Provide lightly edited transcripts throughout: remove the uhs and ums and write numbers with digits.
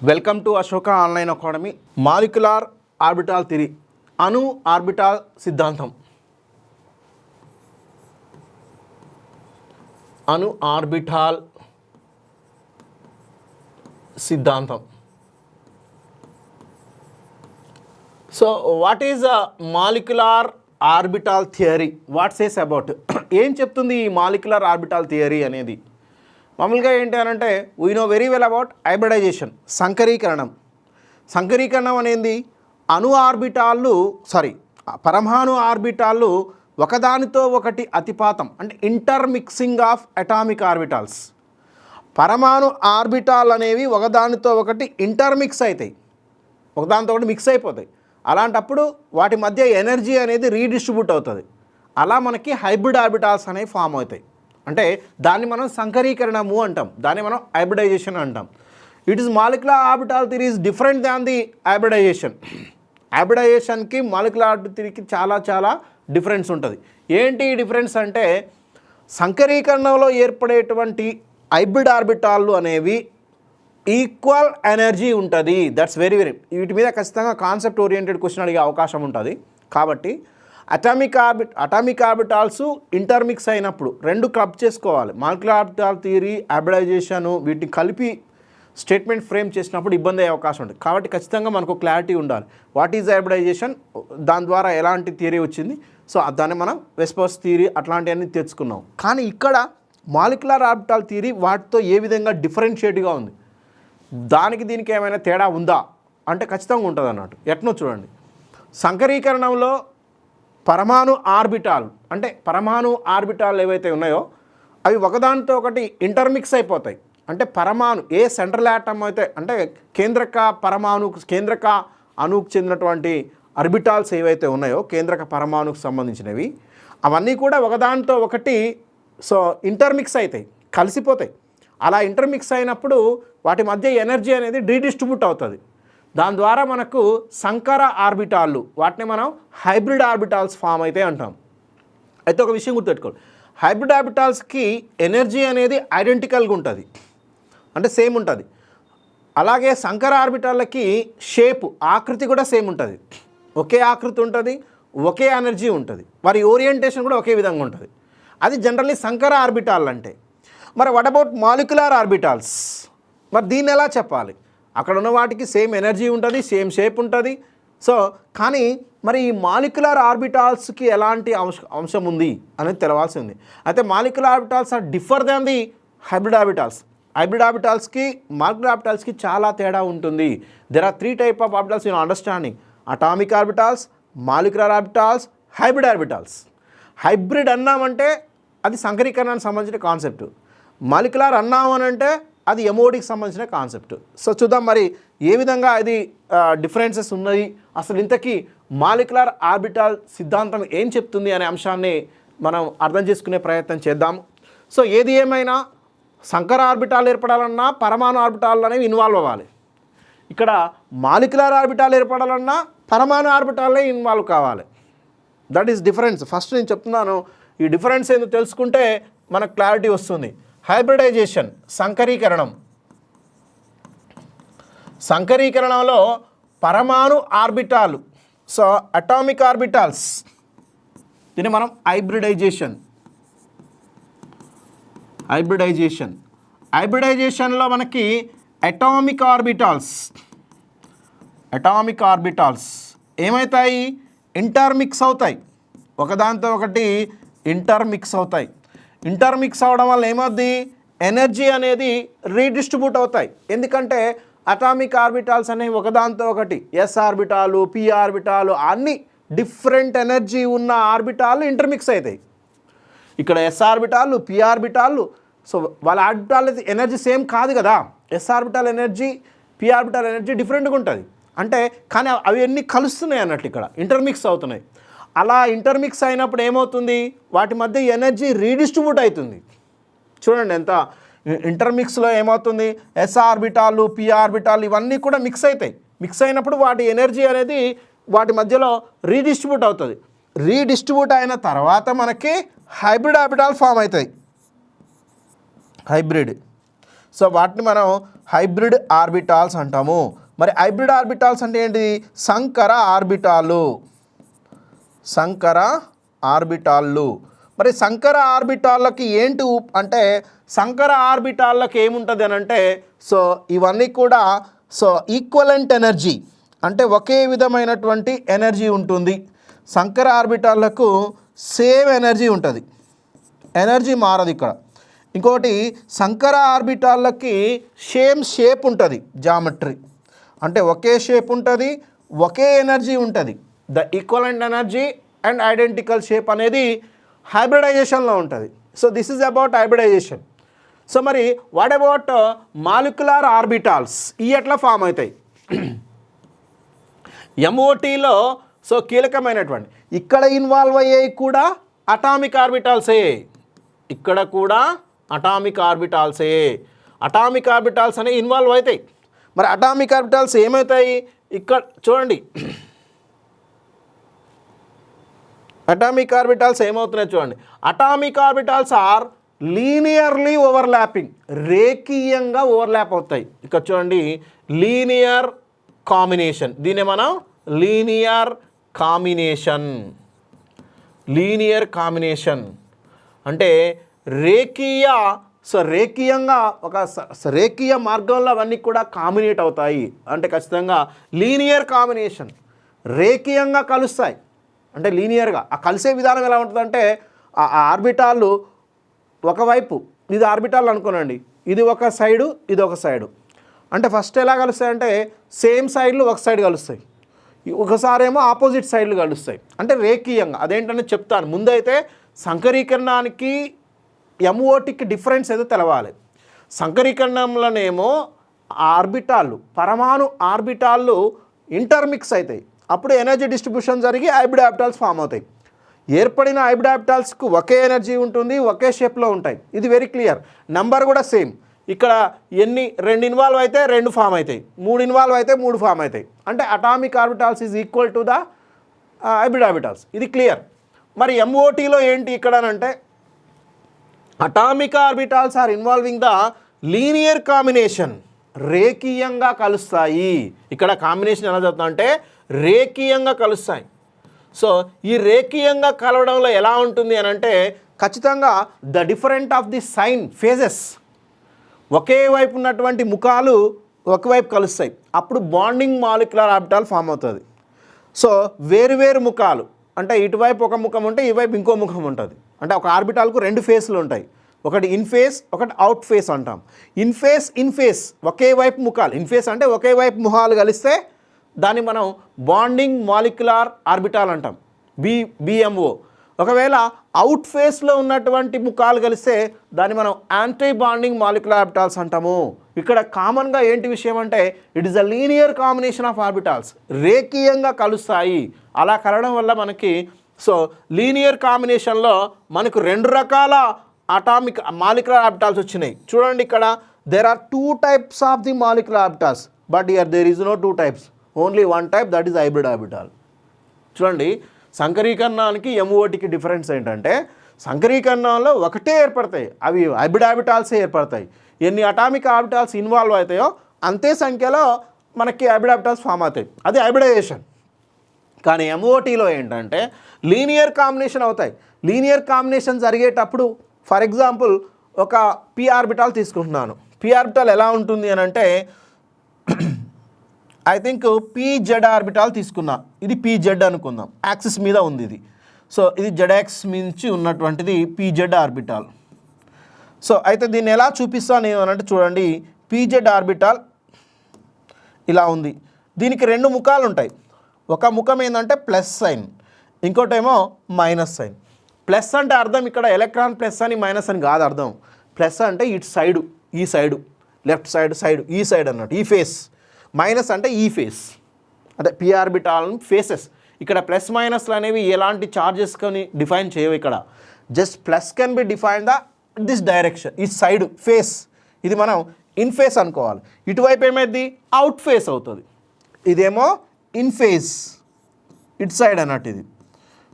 Welcome to Ashoka online academy. Molecular orbital theory, అణు orbital సిద్ధాంతం. అణు ఆర్బిటాల్ సిద్ధాంతం. So what is molecular orbital theory? What says about? ఏం చెప్తుంది ఈ మాలిక్యులర్ ఆర్బిటాల్ థియరీ అనేది? మామూలుగా ఏంటి అని అంటే we know very well about hybridization, సంకరీకరణం. సంకరీకరణం అనేది పరమాణు ఆర్బిటాళ్ళు ఒకదానితో ఒకటి అతిపాతం, అంటే ఇంటర్మిక్సింగ్ ఆఫ్ అటామిక్ ఆర్బిటాల్స్. పరమాణు ఆర్బిటాల్ అనేవి ఒకదానితో ఒకటి ఇంటర్మిక్స్ అవుతాయి, ఒకదానితో ఒకటి మిక్స్ అయిపోతాయి. అలాంటప్పుడు వాటి మధ్య ఎనర్జీ అనేది రీడిస్ట్రిబ్యూట్ అవుతుంది. అలా మనకి హైబ్రిడ్ ఆర్బిటాల్స్ అనేవి ఫామ్ అవుతాయి. అంటే దాన్ని మనం సంకరీకరణము అంటాం, దాన్ని మనం హైబ్రిడైజేషన్ అంటాం. It is molecular orbital theory is different than the hybridization. హైబ్రిడైజేషన్కి మాలిక్యులర్ ఆర్బిటాల్ థియరీకి చాలా డిఫరెన్స్ ఉంటుంది. ఏంటి డిఫరెన్స్ అంటే, సంకరీకరణలో ఏర్పడేటువంటి హైబ్రిడ్ ఆర్బిటాళ్ళు అనేవి ఈక్వల్ ఎనర్జీ ఉంటుంది. దట్స్ వెరీ వీటి మీద ఖచ్చితంగా కాన్సెప్ట్ ఓరియంటెడ్ క్వశ్చన్ అడిగే అవకాశం ఉంటుంది. కాబట్టి అటామిక్ ఆర్బిటాల్స్ ఇంటర్మిక్స్ అయినప్పుడు రెండు క్లబ్ చేసుకోవాలి. మాలిక్యులర్ ఆర్బిటాల్ థియరీ, హైబ్రిడైజేషన్ వీటిని కలిపి స్టేట్మెంట్ ఫ్రేమ్ చేసినప్పుడు ఇబ్బంది అయ్యే అవకాశం ఉంటుంది. కాబట్టి ఖచ్చితంగా మనకు క్లారిటీ ఉండాలి. వాట్ ఈజ్ హైబ్రిడైజేషన్, దాని ద్వారా ఎలాంటి థియరీ వచ్చింది, సో దాన్ని మనం వెస్పర్స్ థియరీ అట్లాంటివన్నీ తెచ్చుకున్నాం. కానీ ఇక్కడ మాలిక్యులర్ ఆర్బిటాల్ థియరీ వాటితో ఏ విధంగా డిఫరెన్షియేట్గా ఉంది, దానికి దీనికి ఏమైనా తేడా ఉందా అంటే ఖచ్చితంగా ఉంటుంది అన్నట్టు. ఎట్నో చూడండి, సంకరీకరణంలో పరమాణు ఆర్బిటాల్ ఏవైతే ఉన్నాయో అవి ఒకదానితో ఒకటి ఇంటర్మిక్స్ అయిపోతాయి. అంటే పరమాణు ఏ సెంట్రల్ ఆటమ్ అయితే, అంటే కేంద్రక అణువుకు చెందినటువంటి ఆర్బిటాల్స్ ఏవైతే ఉన్నాయో, కేంద్రక పరమాణుకు సంబంధించినవి, అవన్నీ కూడా ఒకదానితో ఒకటి ఇంటర్మిక్స్ అవుతాయి, కలిసిపోతాయి. అలా ఇంటర్మిక్స్ అయినప్పుడు వాటి మధ్య ఎనర్జీ అనేది రీడిస్ట్రిబ్యూట్ అవుతుంది. దాని ద్వారా మనకు సంకర ఆర్బిటాళ్ళు, వాటిని మనం హైబ్రిడ్ ఆర్బిటాల్స్ ఫామ్ అయితే అంటాం. అయితే ఒక విషయం గుర్తుపెట్టుకోండి, హైబ్రిడ్ ఆర్బిటాల్స్కి ఎనర్జీ అనేది ఐడెంటికల్గా ఉంటుంది, అంటే సేమ్ ఉంటుంది. అలాగే సంకర ఆర్బిటాళ్ళకి ఆకృతి కూడా సేమ్ ఉంటుంది, ఒకే ఆకృతి ఉంటుంది, ఒకే ఎనర్జీ ఉంటుంది, వారి ఓరియంటేషన్ కూడా ఒకే విధంగా ఉంటుంది. అది జనరల్లీ సంకర ఆర్బిటాల్ అంటే. మరి వాట్ అబౌట్ మాలిక్యులర్ ఆర్బిటాల్స్? మరి దీన్ని ఎలా చెప్పాలి? అక్కడ ఉన్న వాటికి సేమ్ ఎనర్జీ ఉంటుంది, సేమ్ షేప్ ఉంటుంది. కానీ మరి ఈ మాలిక్యులర్ ఆర్బిటాల్స్కి ఎలాంటి అంశం ఉంది అనేది తెలవాల్సి ఉంది. అయితే molecular orbitals are differ than the hybrid orbitals. Hybrid ఆర్బిటాల్స్కి మాలిక్యులర్ ఆర్బిటాల్స్కి చాలా తేడా ఉంటుంది. There are 3 types of orbitals in understanding: atomic orbitals, molecular orbitals, hybrid orbitals. Hybrid అన్నామంటే అది సంకరీకరణానికి సంబంధించిన కాన్సెప్ట్. మాలిక్యులర్ అన్నామనంటే అది ఎమోడికి సంబంధించిన కాన్సెప్ట్. చూద్దాం మరి ఏ విధంగా అది డిఫరెన్సెస్ ఉన్నాయి, అసలు ఇంతకీ మాలిక్యులర్ ఆర్బిటాల్ సిద్ధాంతం ఏం చెప్తుంది అనే అంశాన్ని మనం అర్థం చేసుకునే ప్రయత్నం చేద్దాం. ఏది ఏమైనా సంకర ఆర్బిటాల్ ఏర్పడాలన్నా పరమాణు ఆర్బిటాల్ అనేవి ఇన్వాల్వ్ అవ్వాలి. ఇక్కడ మాలిక్యులర్ ఆర్బిటాల్ ఏర్పడాలన్నా పరమాణు ఆర్బిటాల్లే ఇన్వాల్వ్ కావాలి. That is difference. ఫస్ట్ నేను చెప్తున్నాను, ఈ డిఫరెన్స్ ఏందో తెలుసుకుంటే మనకు క్లారిటీ వస్తుంది. హైబ్రిడైజేషన్, సంకరీకరణంలో పరమాణు ఆర్బిటాలు, అటామిక్ ఆర్బిటాల్స్, దీన్ని మనం హైబ్రిడైజేషన్లో మనకి అటామిక్ ఆర్బిటాల్స్ ఏమవుతాయి? ఇంటర్మిక్స్ అవుతాయి, ఒకదానితో ఒకటి ఇంటర్మిక్స్ అవుతాయి. ఇంటర్మిక్స్ అవడం వల్ల ఏమవుద్ది? ఎనర్జీ అనేది రీడిస్ట్రిబ్యూట్ అవుతాయి. ఎందుకంటే అటామిక్ ఆర్బిటాల్స్ అనేవి ఒకదానితో ఒకటి ఎస్ ఆర్బిటాలు, పి ఆర్బిటాలు, అన్ని డిఫరెంట్ ఎనర్జీ ఉన్న ఆర్బిటాలు ఇంటర్మిక్స్ అవుతాయి. ఇక్కడ ఎస్ ఆర్బిటాలు, పి ఆర్బిటాలు, వాళ్ళ ఆర్బిటాల్ ఎనర్జీ సేమ్ కాదు కదా. S orbital energy, p orbital energy డిఫరెంట్గా ఉంటుంది. కానీ అవి అన్నీ కలుస్తున్నాయి అన్నట్టు, ఇక్కడ ఇంటర్మిక్స్ అవుతున్నాయి. అలా ఇంటర్మిక్స్ అయినప్పుడు ఏమవుతుంది? వాటి మధ్య ఎనర్జీ రీడిస్ట్రిబ్యూట్ అవుతుంది. చూడండి ఎంత ఇంటర్మిక్స్లో ఏమవుతుంది? ఎస్ ఆర్బిటాలు, పి ఆర్బిటాలు ఇవన్నీ కూడా మిక్స్ అవుతాయి. మిక్స్ అయినప్పుడు వాటి ఎనర్జీ అనేది వాటి మధ్యలో రీడిస్ట్రిబ్యూట్ అవుతుంది. రీడిస్ట్రిబ్యూట్ అయిన తర్వాత మనకి హైబ్రిడ్ ఆర్బిటాల్ ఫామ్ అవుతాయి. హైబ్రిడ్ సో వాటిని మనం హైబ్రిడ్ ఆర్బిటాల్స్ అంటాము. మరి హైబ్రిడ్ ఆర్బిటాల్స్ అంటే ఏంటి? సంకర ఆర్బిటాలు, సంకర ఆర్బిటాళ్ళు. మరి సంకర ఆర్బిటాళ్ళకి ఏంటి అంటే, సంకర ఆర్బిటాళ్ళకి ఏముంటుంది అని అంటే, సో ఇవన్నీ కూడా సో ఈక్వలెంట్ ఎనర్జీ అంటే ఒకే విధమైనటువంటి ఎనర్జీ ఉంటుంది. సంకర ఆర్బిటాళ్ళకు సేమ్ ఎనర్జీ ఉంటుంది, ఎనర్జీ మారదు ఇక్కడ. ఇంకోటి సంకర ఆర్బిటాళ్ళకి సేమ్ షేప్ ఉంటుంది, జామెట్రీ అంటే ఒకే షేప్ ఉంటుంది, ఒకే ఎనర్జీ ఉంటుంది. The equivalent energy and identical shape అనేది హైబ్రిడైజేషన్లో ఉంటుంది. So this is about hybridization. So మరి వాట్ అబౌట్ మాలిక్యులర్ ఆర్బిటాల్స్? ఇవి ఎట్లా ఫామ్ అవుతాయి? ఎంఓటీలో సో కీలకమైనటువంటి ఇక్కడ ఇన్వాల్వ్ అయ్యేవి కూడా అటామిక్ ఆర్బిటాల్సే, ఇక్కడ కూడా అటామిక్ ఆర్బిటాల్సే. అటామిక్ ఆర్బిటాల్స్ అనేవి ఇన్వాల్వ్ అవుతాయి. మరి అటామిక్ ఆర్బిటాల్స్ ఏమవుతాయి? ఇక్కడ చూడండి, అటామిక్ ఆర్బిటాల్స్ ఏమవుతున్నాయి చూడండి. Atomic orbitals are linearly overlapping, రేఖీయంగా ఓవర్లాప్ అవుతాయి. ఇక్కడ చూడండి, లీనియర్ కాంబినేషన్, దీన్ని మనం లీనియర్ కాంబినేషన్, లీనియర్ కాంబినేషన్ అంటే రేఖీయ. సో రేఖీయంగా ఒక రేఖీయ మార్గంలో అవన్నీ కూడా కాంబినేట్ అవుతాయి అంటే ఖచ్చితంగా లీనియర్ కాంబినేషన్, రేఖీయంగా కలుస్తాయి. అంటే లీనియర్గా ఆ కలిసే విధానం ఎలా ఉంటుందంటే, ఆ ఆర్బిటాలు ఒకవైపు, ఇది ఆర్బిటాల్ అనుకోనండి, ఇది ఒక సైడు, ఇది ఒక సైడు. అంటే ఫస్ట్ ఎలా కలుస్తాయంటే సేమ్ సైడ్లు ఒక సైడ్ కలుస్తాయి, ఒకసారేమో ఆపోజిట్ సైడ్లు కలుస్తాయి. అంటే రేఖీయంగా, అదేంటనే చెప్తాను. ముందైతే సంకరీకరణానికి ఎంఓటీకి డిఫరెన్స్ ఏదో తెలవాలి. సంకరీకరణంలోనేమో ఆర్బిటాళ్ళు, పరమాణు ఆర్బిటాళ్ళు ఇంటర్మిక్స్ అవుతాయి. అప్పుడు ఎనర్జీ డిస్ట్రిబ్యూషన్ జరిగి హైబ్రిడ్ ఆర్బిటాల్స్ ఫామ్ అవుతాయి. ఏర్పడిన హైబ్రిడ్ ఆర్బిటాల్స్కు ఒకే ఎనర్జీ ఉంటుంది, ఒకే షేప్లో ఉంటాయి. ఇది వెరీ క్లియర్. నంబర్ కూడా సేమ్. ఇక్కడ ఎన్ని 2 ఇన్వాల్వ్ అయితే 2 ఫామ్ అవుతాయి, 3 ఇన్వాల్వ్ అయితే 3 ఫామ్ అవుతాయి. అంటే atomic orbitals is equal to the hybrid orbitals. ఇది క్లియర్. మరి ఎంఓటీలో ఏంటి ఇక్కడ అంటే, atomic orbitals are involving the linear combination, రేఖీయంగా కలుస్తాయి. ఇక్కడ కాంబినేషన్ ఎలా చెప్తా అంటే రేఖీయంగా కలుస్తాయి. సో ఈ రేఖీయంగా కలవడంలో ఎలా ఉంటుంది అని అంటే, ఖచ్చితంగా the different of the sign phases, ఒకే వైపు ఉన్నటువంటి ముఖాలు ఒకవైపు కలుస్తాయి. అప్పుడు బాండింగ్ మాలిక్యులర్ ఆర్బిటాల్ ఫామ్ అవుతుంది. సో వేరు ముఖాలు అంటే ఇటువైపు ఒక ముఖం ఉంటే ఈవైపు ఇంకో ముఖం ఉంటుంది. అంటే ఒక ఆర్బిటాల్కు 2 ఫేస్లు ఉంటాయి, ఒకటి ఇన్ ఫేస్, ఒకటి అవుట్ ఫేస్ అంటాం. ఇన్ ఫేస్ ఒకే వైపు ముఖాలు, ఇన్ ఫేస్ అంటే ఒకే వైపు ముఖాలు కలిస్తే దాన్ని మనం బాండింగ్ మాలిక్యులర్ ఆర్బిటాల్ అంటాం, బిఎంఓ. ఒకవేళ అవుట్ ఫేస్లో ఉన్నటువంటి ముఖాలు కలిస్తే దాన్ని మనం యాంటీ బాండింగ్ మాలిక్యులర్ ఆర్బిటాల్స్ అంటాము. ఇక్కడ కామన్గా ఏంటి విషయం అంటే, it is a linear combination of orbitals, రేఖీయంగా కలుస్తాయి. అలా కలవడం వల్ల మనకి సో లీనియర్ కాంబినేషన్లో మనకు 2 రకాల అటామిక్ మాలిక్యులర్ ఆర్బిటాల్స్ వచ్చినాయి. చూడండి, ఇక్కడ there are 2 types of the molecular orbitals, but here there is no 2 types, only 1 type, that is hybrid orbital. చూడండి, సంకరీకరణానికి ఎంఓటీకి డిఫరెన్స్ ఏంటంటే, సంకరీకరణంలో ఒకటే ఏర్పడతాయి, అవి హైబ్రిడ్ ఆర్బిటాల్సే ఏర్పడతాయి. ఎన్ని అటామిక్ ఆర్బిటాల్స్ ఇన్వాల్వ్ అవుతాయో అంతే సంఖ్యలో మనకి హైబ్రిడ్ ఆర్బిటాల్స్ ఫామ్ అవుతాయి. అది హైబ్రిడైజేషన్. కానీ ఎంఓటీలో ఏంటంటే లీనియర్ కాంబినేషన్ అవుతాయి. లీనియర్ కాంబినేషన్ జరిగేటప్పుడు ఫర్ ఎగ్జాంపుల్ ఒక పి ఆర్బిటాల్ తీసుకుంటున్నాను. పి ఆర్బిటాల్ ఎలా ఉంటుంది అని అంటే, ఐ థింక్ పీజెడ్ ఆర్బిటాల్ తీసుకున్నా. ఇది పీజెడ్ అనుకుందాం, యాక్సిస్ మీద ఉంది ఇది. సో ఇది జెడ్ఎక్స్ నుంచి ఉన్నటువంటిది పీజెడ్ ఆర్బిటాల్. సో అయితే దీన్ని ఎలా చూపిస్తాను నేను అంటే, చూడండి, పీజెడ్ ఆర్బిటాల్ ఇలా ఉంది. దీనికి 2 ముఖాలు ఉంటాయి. ఒక ముఖం ఏంటంటే ప్లస్ సైన్, ఇంకోటేమో మైనస్ సైన్. ప్లస్ అంటే అర్థం ఇక్కడ ఎలక్ట్రాన్ ప్లస్ అని మైనస్ అని కాదు అర్థం. ప్లస్ అంటే ఇటు సైడు, ఈ సైడు, లెఫ్ట్ సైడ్, ఈ సైడ్ అన్నట్టు, ఈ ఫేస్. మైనస్ అంటే ఈ ఫేస్, అంటే పి ఆర్బిటాల్ ఫేసెస్. ఇక్కడ ప్లస్ మైనస్లు అనేవి ఎలాంటి చార్జెస్ కొని డిఫైన్ చేయవు. ఇక్కడ just plus can be define the this direction, ఈ సైడ్ ఫేస్. ఇది మనం ఇన్ ఫేస్ అనుకోవాలి. ఇటువైపు ఏమైంది, అవుట్ ఫేస్ అవుతుంది. ఇదేమో ఇన్ ఫేస్, ఇటు సైడ్ అన్నట్టు ఇది.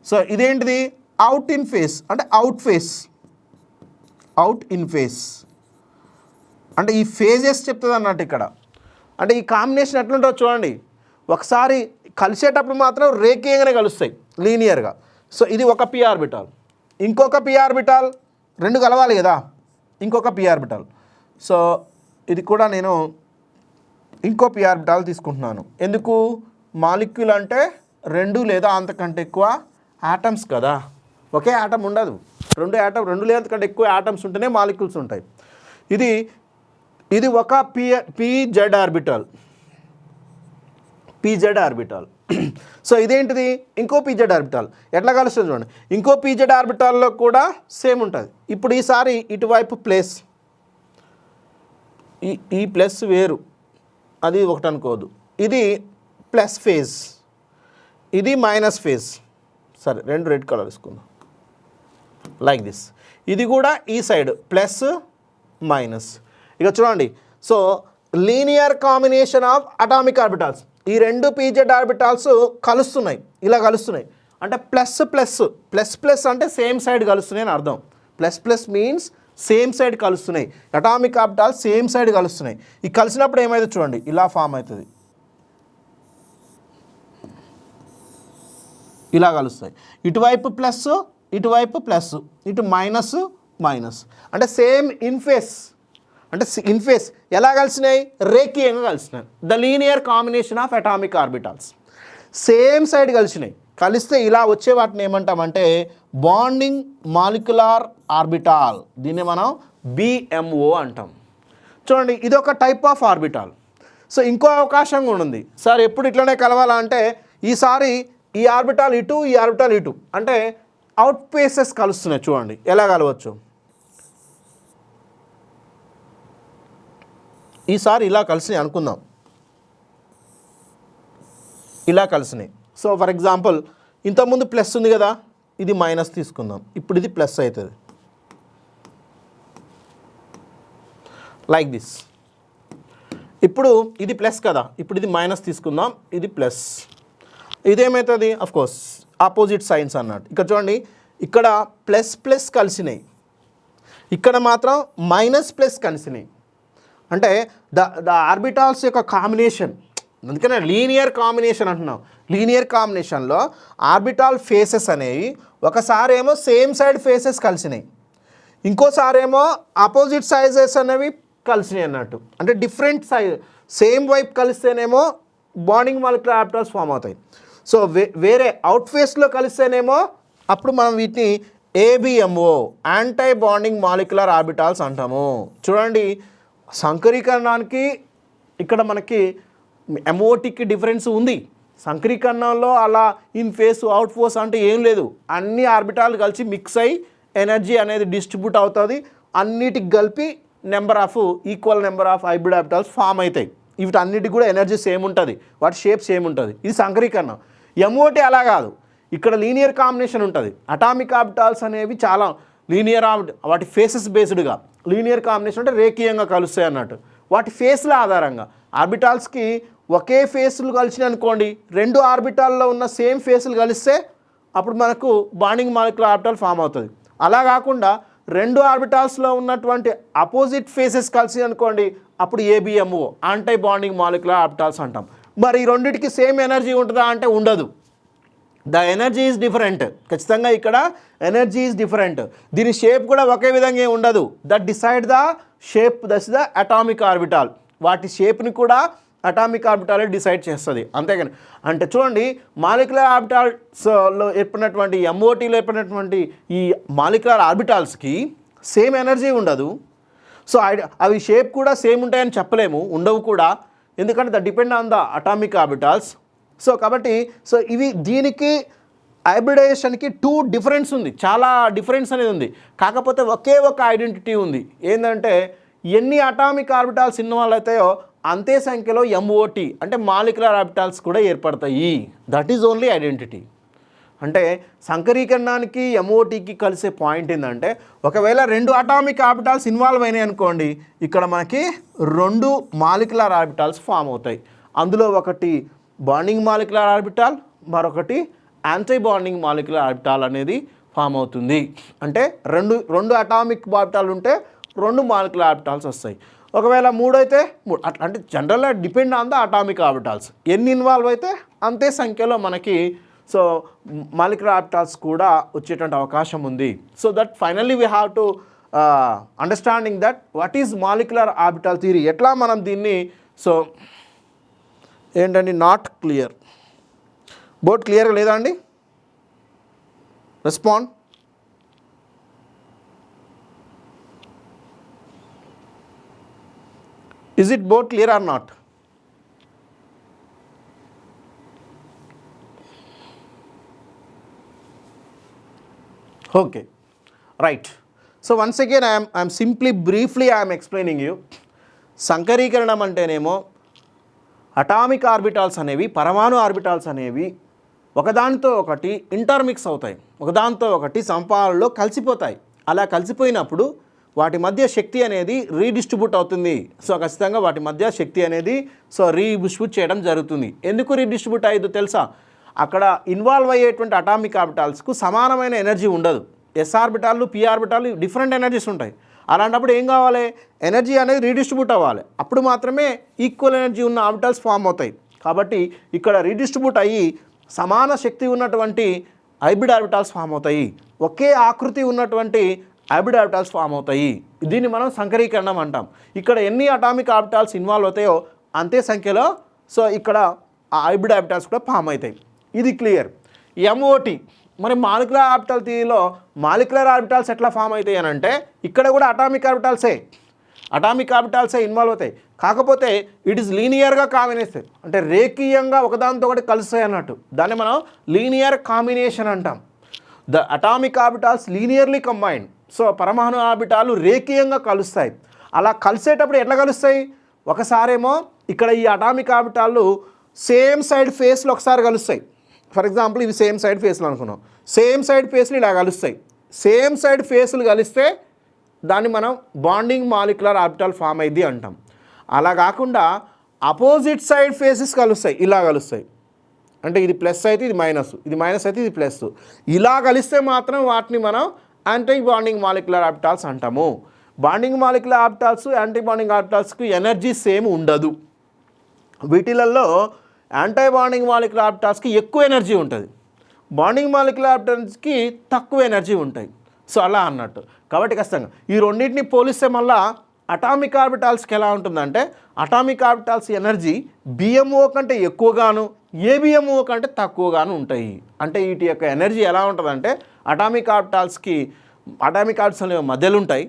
సో ఇదేంటిది, అవుట్ ఇన్ ఫేస్, అంటే out face, out in phase. అంటే ఈ ఫేజెస్ చెప్తుంది అన్నట్టు ఇక్కడ. అంటే ఈ కాంబినేషన్ ఎట్లుంటుందో చూడండి, ఒకసారి కలిసేటప్పుడు మాత్రం రేఖీయంగానే కలుస్తాయి లీనియర్గా. సో ఇది ఒక పి ఆర్బిటాల్, ఇంకొక పి ఆర్బిటాల్, రెండు కలవాలి కదా, ఇంకొక పి ఆర్బిటాల్. సో ఇది కూడా నేను ఇంకో పి ఆర్బిటాల్ తీసుకుంటున్నాను. ఎందుకు? మాలిక్యూల్ అంటే రెండు లేదా అంతకంటే ఎక్కువ ఆటమ్స్ కదా, ఒకే ఆటం ఉండదు. రెండు లేదా అంతకంటే ఎక్కువ ఆటమ్స్ ఉంటేనే మాలిక్యూల్స్ ఉంటాయి. ఇది ఒక పిజెడ్ ఆర్బిటాల్. సో ఇదేంటిది? ఇంకో పిజెడ్ ఆర్బిటాల్. ఎట్లా కలుస్తుంది చూడండి, ఇంకో పిజెడ్ ఆర్బిటాల్లో కూడా సేమ్ ఉంటుంది. ఇప్పుడు ఈసారి ఇటువైపు ప్లస్, ఈ ప్లస్ వేరు, అది ఒకటి అనుకోదు. ఇది ప్లస్ ఫేజ్, ఇది మైనస్ ఫేజ్. సరే, రెండు రెడ్ కలర్ తీసుకుందాం లైక్ దిస్. ఇది కూడా ఈ సైడ్ ప్లస్ మైనస్. ఇక చూడండి, so linear combination of atomic orbitals. ఈ రెండు పీజెడ్ ఆర్బిటాల్స్ కలుస్తున్నాయి, ఇలా కలుస్తున్నాయి. అంటే ప్లస్ ప్లస్ ప్లస్ ప్లస్ అంటే సేమ్ సైడ్ కలుస్తున్నాయి అని అర్థం. Plus plus means same side కలుస్తున్నాయి. అటామిక్ ఆర్బిటాల్స్ సేమ్ సైడ్ కలుస్తున్నాయి. ఈ కలిసినప్పుడు ఏమైతుంది చూడండి, ఇలా ఫామ్ అవుతుంది, ఇలా కలుస్తాయి. ఇటువైపు ప్లస్, ఇటువైపు ప్లస్, ఇటు మైనస్ మైనస్. అంటే సేమ్ ఇన్ఫేస్, అంటే ఇన్ఫేస్ ఎలా కలిసినాయి? రేఖీయంగా కలిసినాయి. The linear combination of atomic orbitals same side కలిసినాయి. కలిస్తే ఇలా వచ్చే వాటిని ఏమంటామంటే బాండింగ్ మాలిక్యులార్ ఆర్బిటాల్. దీన్ని మనం బిఎంఓ అంటాం. చూడండి, ఇది ఒక టైప్ ఆఫ్ ఆర్బిటాల్. సో ఇంకో అవకాశం కూడా ఉంది. సార్ ఎప్పుడు ఇట్లనే కలవాలా అంటే, ఈసారి ఈ ఆర్బిటాల్ ఇటు, ఈ ఆర్బిటాల్ ఇటు, అంటే అవుట్ ఫేసెస్ కలుస్తున్నాయి. చూడండి ఎలా కలవచ్చు. ఈసారి ఇలా కలిసినాయి అనుకుందాం, ఇలా కలిసినాయి. సో ఫర్ ఎగ్జాంపుల్, ఇంతకుముందు ప్లస్ ఉంది కదా, ఇది మైనస్ తీసుకుందాం, ఇప్పుడు ఇది ప్లస్ అవుతుంది లైక్ దిస్. ఇప్పుడు ఇది ప్లస్ కదా, ఇప్పుడు ఇది మైనస్ తీసుకుందాం, ఇది ప్లస్. ఇదేమవుతుంది? అఫ్కోర్స్ ఆపోజిట్ సైన్స్ అన్నట్టు. ఇక్కడ చూడండి, ఇక్కడ ప్లస్ ప్లస్ కలిసినాయి, ఇక్కడ మాత్రం మైనస్ ప్లస్ కలిసినాయి. అంటే ద ఆర్బిటాల్స్ యొక్క కాంబినేషన్, అందుకనే లీనియర్ కాంబినేషన్ అంటున్నాం. లీనియర్ కాంబినేషన్లో ఆర్బిటాల్ ఫేసెస్ అనేవి ఒకసారి ఏమో సేమ్ సైడ్ ఫేసెస్ కలిసినాయి, ఇంకోసారి ఏమో ఆపోజిట్ సైజెస్ అనేవి కలిసినాయి అన్నట్టు. అంటే డిఫరెంట్ సైజ్, సేమ్ వైపు కలిస్తేనేమో బాండింగ్ మాలిక్యులర్ ఆర్బిటాల్స్ ఫామ్ అవుతాయి. సో వేరే అవుట్ ఫేస్లో కలిస్తేనేమో అప్పుడు మనం వీటిని ఏబిఎంఓ, యాంటీ బాండింగ్ మాలిక్యులర్ ఆర్బిటాల్స్ అంటాము. చూడండి, సంకరీకరణానికి ఇక్కడ మనకి ఎంఓటీకి డిఫరెన్స్ ఉంది. సంకరీకరణంలో అలా ఇన్ ఫేస్ అవుట్ ఫోర్స్ అంటే ఏం లేదు. అన్ని ఆర్బిటాలు కలిసి మిక్స్ అయ్యి ఎనర్జీ అనేది డిస్ట్రిబ్యూట్ అవుతుంది. అన్నిటికి కలిపి equal number of hybrid orbitals form అవుతాయి. వీటన్నిటికి కూడా ఎనర్జీ సేమ్ ఉంటుంది, వాటి షేప్ సేమ్ ఉంటుంది. ఇది సంకరీకరణం. ఎంఓటీ అలా కాదు, ఇక్కడ లీనియర్ కాంబినేషన్ ఉంటుంది. అటామిక్ ఆర్బిటాల్స్ అనేవి చాలా లీనియర్ వాటి ఫేసెస్ బేస్డ్గా లీనియర్ కాంబినేషన్ అంటే రేఖీయంగా కలుస్తాయి అన్నట్టు. వాటి ఫేస్ల ఆధారంగా ఆర్బిటాల్స్కి ఒకే ఫేస్లు కలిసినాయి అనుకోండి, రెండు ఆర్బిటాల్లో ఉన్న సేమ్ ఫేస్లు కలిస్తే అప్పుడు మనకు బాండింగ్ మాలిక్యులర్ ఆర్బిటాల్ ఫామ్ అవుతుంది. అలా కాకుండా రెండు ఆర్బిటాల్స్లో ఉన్నటువంటి అపోజిట్ ఫేసెస్ కలిసి అనుకోండి, అప్పుడు ఏబిఎంఓ, యాంటీ బాండింగ్ మాలిక్యులర్ ఆర్బిటాల్స్ అంటాం. మరి ఈ రెండింటికి సేమ్ ఎనర్జీ ఉంటుందా అంటే ఉండదు. The energy is different. ఖచ్చితంగా ఇక్కడ ఎనర్జీ ఈజ్ డిఫరెంట్. దీని షేప్ కూడా ఒకే విధంగా ఉండదు. That decide the shape, that's the atomic orbital. వాటి షేప్ని కూడా అటామిక్ ఆర్బిటాల్ డిసైడ్ చేస్తుంది, అంతేగాని. అంటే చూడండి, మాలిక్యులర్ ఆర్బిటాల్స్లో ఏర్పడినటువంటి ఎంఓటీలో ఏర్పడినటువంటి ఈ మాలిక్యులర్ ఆర్బిటాల్స్కి సేమ్ ఎనర్జీ ఉండదు. సో అవి షేప్ కూడా సేమ్ ఉంటాయని చెప్పలేము, ఉండవు కూడా, ఎందుకంటే the depend on the atomic orbitals. So కాబట్టి దీనికి హైబ్రిడైజేషన్కి టూ డిఫరెన్స్ ఉంది, చాలా డిఫరెన్స్ అనేది ఉంది. కాకపోతే ఒకే ఒక ఐడెంటిటీ ఉంది. ఏంటంటే ఎన్ని అటామిక్ ఆర్బిటాల్స్ ఇన్వాల్వ్ అవుతాయో అంతే సంఖ్యలో ఎంఓటీ అంటే మాలిక్యులర్ ఆర్బిటాల్స్ కూడా ఏర్పడతాయి. That is only identity. అంటే సంకరీకరణానికి ఎంఓటీకి కలిసే పాయింట్ ఏంటంటే, ఒకవేళ రెండు అటామిక్ ఆర్బిటాల్స్ ఇన్వాల్వ్ అయినాయి అనుకోండి, ఇక్కడ మనకి రెండు మాలిక్యులర్ ఆర్బిటాల్స్ ఫామ్ అవుతాయి. అందులో ఒకటి బాండింగ్ మాలిక్యులర్ ఆర్బిటాల్, మరొకటి యాంటీ బాండింగ్ మాలిక్యులర్ ఆర్బిటాల్ అనేది ఫామ్ అవుతుంది. అంటే రెండు అటామిక్ ఆర్బిటాల్ ఉంటే రెండు మాలిక్యులర్ ఆర్బిటాల్స్ వస్తాయి. ఒకవేళ 3 అయితే 3 అట్లా. అంటే జనరల్గా depend on the atomic orbitals. ఎన్ని ఇన్వాల్వ్ అయితే అంతే సంఖ్యలో మనకి సో మాలిక్యులర్ ఆర్బిటాల్స్ కూడా వచ్చేటువంటి అవకాశం ఉంది. So that finally we have to understanding that what is molecular orbital theory. ఎట్లా మనం దీన్ని సో ఏంటండి నాట్ క్లియర్, బోర్డ్ క్లియర్గా లేదా అండి? Respond. Is it both clear or not? Okay, right. So once again I am simply briefly I am explaining you. సంకరీకరణం అంటేనేమో atomic orbitals అనేవి, పరమాణు ఆర్బిటాల్స్ అనేవి ఒకదానితో ఒకటి ఇంటర్మిక్స్ అవుతాయి, ఒకదానితో ఒకటి సమపాలలో కలిసిపోతాయి. అలా కలిసిపోయినప్పుడు వాటి మధ్య శక్తి అనేది రీడిస్ట్రిబ్యూట్ అవుతుంది. సో ఖచ్చితంగా వాటి మధ్య శక్తి అనేది సో రీడిస్ట్రిబ్యూట్ చేయడం జరుగుతుంది. ఎందుకు రీడిస్ట్రిబ్యూట్ అయ్యేదో తెలుసా? అక్కడ ఇన్వాల్వ్ అయ్యేటువంటి అటామిక్ ఆర్బిటాల్స్కు సమానమైన ఎనర్జీ ఉండదు. ఎస్ ఆర్బిటాలు, పి ఆర్బిటాలు డిఫరెంట్ ఎనర్జీస్ ఉంటాయి. అలాంటప్పుడు ఏం కావాలి? ఎనర్జీ అనేది రీడిస్ట్రిబ్యూట్ అవ్వాలి. అప్పుడు మాత్రమే ఈక్వల్ ఎనర్జీ ఉన్న ఆర్బిటాల్స్ ఫామ్ అవుతాయి. కాబట్టి ఇక్కడ రీడిస్ట్రిబ్యూట్ అయ్యి సమాన శక్తి ఉన్నటువంటి హైబ్రిడ్ ఆర్బిటాల్స్ ఫామ్ అవుతాయి. ఒకే ఆకృతి ఉన్నటువంటి హైబ్రిడ్ ఆర్బిటాల్స్ ఫామ్ అవుతాయి. దీన్ని మనం సంకరీకరణం అంటాం. ఇక్కడ ఎన్ని అటామిక్ ఆర్బిటాల్స్ ఇన్వాల్వ్ అవుతాయో అంతే సంఖ్యలో సో ఇక్కడ ఆ హైబ్రిడ్ ఆర్బిటాల్స్ కూడా ఫామ్ అవుతాయి. ఇది క్లియర్. ఎంఓటి మరి మాలిక్యులర్ ఆర్బిటాల్ థియరీలో మాలిక్యులర్ ఆర్బిటాల్స్ ఎట్లా ఫామ్ అవుతాయి అని అంటే ఇక్కడ కూడా అటామిక్ ఆర్బిటాల్సే ఇన్వాల్వ్ అవుతాయి. కాకపోతే ఇట్ ఈస్ లీనియర్గా కాంబినేషన్, అంటే రేఖీయంగా ఒకదానితో ఒకటి కలుస్తాయి అన్నట్టు. దాన్ని మనం లీనియర్ కాంబినేషన్ అంటాం. The atomic orbitals linearly combined. So పరమాణు ఆర్బిటాలు రేఖీయంగా కలుస్తాయి. అలా కలిసేటప్పుడు ఎట్లా కలుస్తాయి? ఒకసారేమో ఇక్కడ ఈ అటామిక్ ఆర్బిటాలు సేమ్ సైడ్ ఫేస్లో ఒకసారి కలుస్తాయి. ఫర్ ఎగ్జాంపుల్ ఇవి సేమ్ సైడ్ ఫేస్లు అనుకున్నాం. సేమ్ సైడ్ ఫేస్లు ఇలా కలుస్తాయి. సేమ్ సైడ్ ఫేస్లు కలిస్తే దాన్ని మనం బాండింగ్ మాలిక్యులర్ ఆర్బిటాల్ ఫామ్ అయింది అంటాం. అలా కాకుండా అపోజిట్ సైడ్ ఫేసెస్ కలుస్తాయి, ఇలా కలుస్తాయి. అంటే ఇది ప్లస్ అయితే ఇది మైనస్, ఇది మైనస్ అయితే ఇది ప్లస్. ఇలా కలిస్తే మాత్రం వాటిని మనం యాంటీ బాండింగ్ మాలిక్యులర్ ఆర్బిటాల్స్ అంటాము. Bonding molecular orbitals, anti bonding ఆర్బిటాల్స్కి ఎనర్జీ సేమ్ ఉండదు. వీటిలలో యాంటీ బాండింగ్ మాలిక్యులర్ ఆర్బిటాల్స్కి ఎక్కువ ఎనర్జీ ఉంటుంది, బాండింగ్ మాలిక్యులర్ ఆర్బిటాల్స్కి తక్కువ ఎనర్జీ ఉంటాయి. సో అలా అన్నట్టు. కాబట్టి ఖచ్చితంగా ఈ రెండింటిని పోలిస్తే మళ్ళా అటామిక్ ఆర్బిటాల్స్కి ఎలా ఉంటుందంటే అటామిక్ ఆర్బిటాల్స్ ఎనర్జీ బిఎంఓ కంటే ఎక్కువగాను, ఏబిఎంఓ కంటే తక్కువగాను ఉంటాయి. అంటే వీటి యొక్క ఎనర్జీ ఎలా ఉంటుందంటే అటామిక్ ఆర్బిటాల్స్ అనేవి మధ్యలో ఉంటాయి,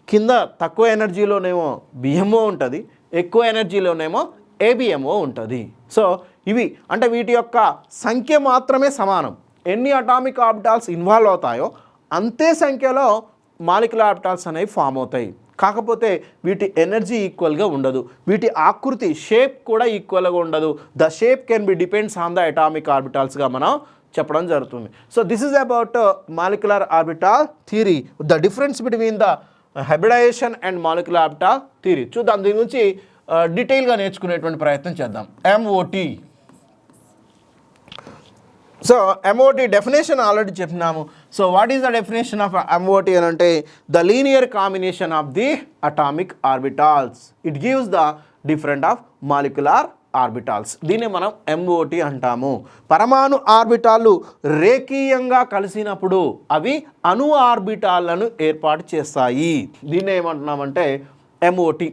కింద తక్కువ ఎనర్జీలోనేమో బిఎంఓ ఉంటుంది, ఎక్కువ ఎనర్జీలోనేమో ఏబిఎంఓ ఉంటుంది. సో ఇవి అంటే వీటి యొక్క సంఖ్య మాత్రమే సమానం. ఎన్ని అటామిక్ ఆర్బిటాల్స్ ఇన్వాల్వ్ అవుతాయో అంతే సంఖ్యలో మాలిక్యులర్ ఆర్బిటాల్స్ అనేవి ఫామ్ అవుతాయి. కాకపోతే వీటి ఎనర్జీ ఈక్వల్గా ఉండదు, వీటి ఆకృతి షేప్ కూడా ఈక్వల్గా ఉండదు. The shape can be depends on the atomic ఆర్బిటాల్స్గా మనం చెప్పడం జరుగుతుంది. So this is about molecular orbital theory, the difference between the hybridization and molecular orbital theory. చూద్దాం, దీని గురించి డీటెయిల్గా నేర్చుకునేటువంటి ప్రయత్నం చేద్దాం. MOT. So MOT definition already చెప్పినాము. So what is the definition of MOT అని అంటే the linear combination of the atomic orbitals. It gives the different of molecular orbitals. దీన్ని మనం ఎంఓటి అంటాము. పరమాణు ఆర్బిటాలు రేఖీయంగా కలిసినప్పుడు అవి అణు ఆర్బిటాలను ఏర్పాటు చేస్తాయి. దీన్ని ఏమంటున్నామంటే ఎంఓటి.